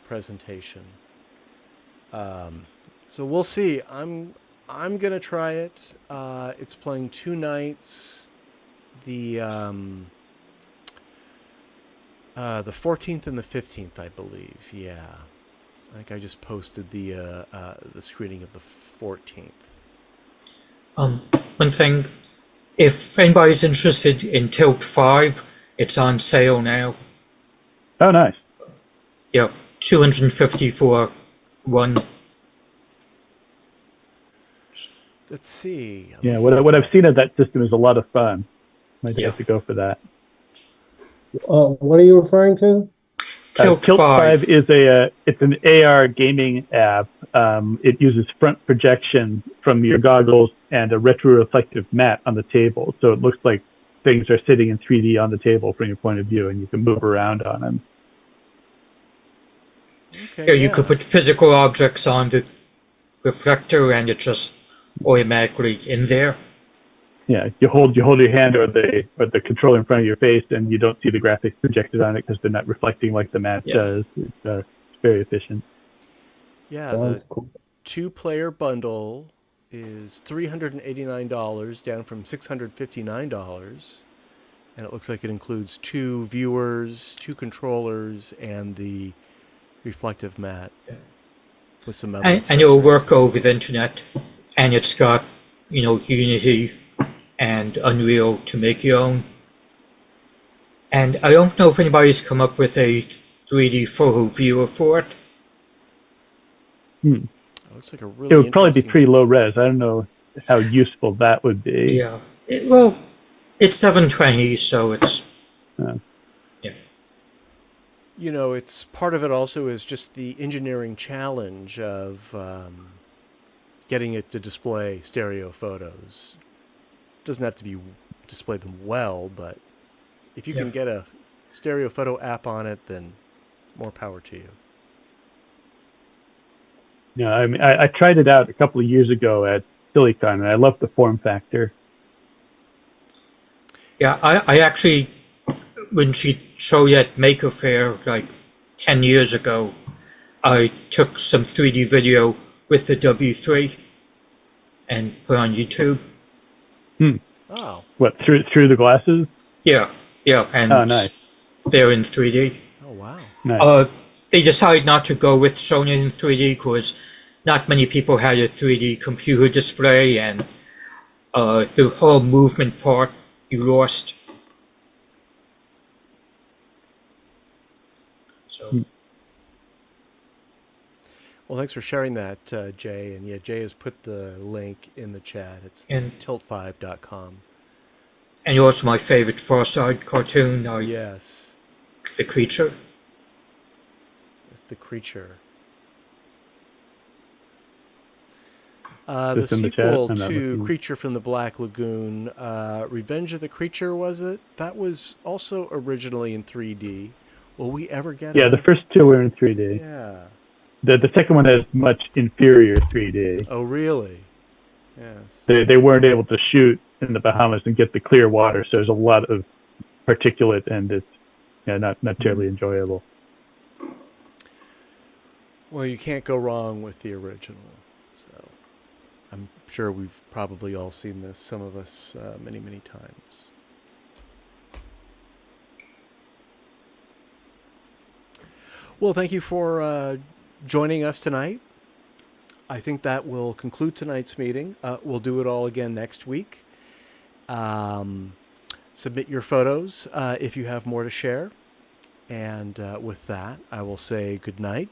[SPEAKER 1] presentation. So we'll see. I'm gonna try it. It's playing 2 nights. The 14th and the 15th, I believe. Yeah, I think I just posted the screening of the 14th.
[SPEAKER 5] One thing, if anybody's interested in Tilt 5, it's on sale now.
[SPEAKER 6] Oh, nice.
[SPEAKER 5] Yeah, 250 for one.
[SPEAKER 1] Let's see.
[SPEAKER 6] Yeah, what I've seen of that system is a lot of fun. Might
[SPEAKER 5] Yeah.
[SPEAKER 6] have to go for that.
[SPEAKER 8] What are you referring to?
[SPEAKER 5] Tilt
[SPEAKER 6] Tilt
[SPEAKER 5] 5.
[SPEAKER 6] 5 is it's an AR gaming app. It uses front projection from your goggles and a retroreflective mat on the table, so it looks like things are sitting in 3D on the table from your point of view, and you can move around on them.
[SPEAKER 1] Okay,
[SPEAKER 5] Yeah, you could put physical objects on the reflector and it's just automatically in there.
[SPEAKER 6] Yeah, you hold your hand or the controller in front of your face, and you don't see the graphics projected on it because they're not reflecting like the mat does. It's very efficient.
[SPEAKER 1] Yeah,
[SPEAKER 8] Sounds
[SPEAKER 1] the
[SPEAKER 8] cool.
[SPEAKER 1] 2-player bundle is $389, down from $659, and it looks like it includes 2 viewers, 2 controllers, and the reflective mat with some other.
[SPEAKER 5] And it'll work over the internet. And it's got, Unity and Unreal to make your own. And I don't know if anybody's come up with a 3D photo viewer for it.
[SPEAKER 1] It looks like a really
[SPEAKER 6] It would probably be
[SPEAKER 1] interesting
[SPEAKER 6] pretty low
[SPEAKER 1] system.
[SPEAKER 6] res. I don't know how useful that would be.
[SPEAKER 5] Yeah. Well, it's 720, so it's. Yeah.
[SPEAKER 1] It's part of it also is just the engineering challenge of getting it to display stereo photos. Doesn't have to display them well, but if you can get a stereo photo app on it, then more power to you.
[SPEAKER 6] Yeah, I mean, I tried it out a couple of years ago at Silicon, and I loved the form factor.
[SPEAKER 5] Yeah, I actually, when she showed at Maker Faire like 10 years ago, I took some 3D video with the W3 and put on YouTube.
[SPEAKER 1] Oh.
[SPEAKER 6] What, through the glasses?
[SPEAKER 5] Yeah, and
[SPEAKER 6] nice.
[SPEAKER 5] they're in 3D.
[SPEAKER 1] Oh, wow.
[SPEAKER 6] Nice.
[SPEAKER 5] They decided not to go with showing it in 3D because not many people had a 3D computer display, and the whole movement part you lost. So.
[SPEAKER 1] Well, thanks for sharing that, Jay. And yeah, Jay has put the link in the chat. It's tilt5.com.
[SPEAKER 5] And you're also my favorite Far Side cartoon.
[SPEAKER 1] Yes.
[SPEAKER 5] The creature.
[SPEAKER 1] The creature. The
[SPEAKER 6] Just in the
[SPEAKER 1] sequel
[SPEAKER 6] chat? I'm not
[SPEAKER 1] to
[SPEAKER 6] looking.
[SPEAKER 1] Creature from the Black Lagoon, Revenge of the Creature, was it? That was also originally in 3D. Will we ever get it?
[SPEAKER 6] Yeah, the first 2 were in 3D.
[SPEAKER 1] Yeah.
[SPEAKER 6] The second one has much inferior 3D.
[SPEAKER 1] Oh, really? Yes.
[SPEAKER 6] They weren't able to shoot in the Bahamas and get the clear water, so there's a lot of particulate, and it's not terribly enjoyable.
[SPEAKER 1] Well, you can't go wrong with the original. So I'm sure we've probably all seen this, some of us, many, many times. Well, thank you for joining us tonight. I think that will conclude tonight's meeting. We'll do it all again next week. Submit your photos if you have more to share. And with that, I will say good night,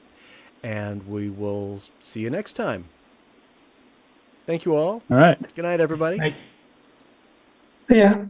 [SPEAKER 1] and we will see you next time. Thank you all.
[SPEAKER 6] All right.
[SPEAKER 1] Good night, everybody.
[SPEAKER 5] Night.
[SPEAKER 4] Yeah.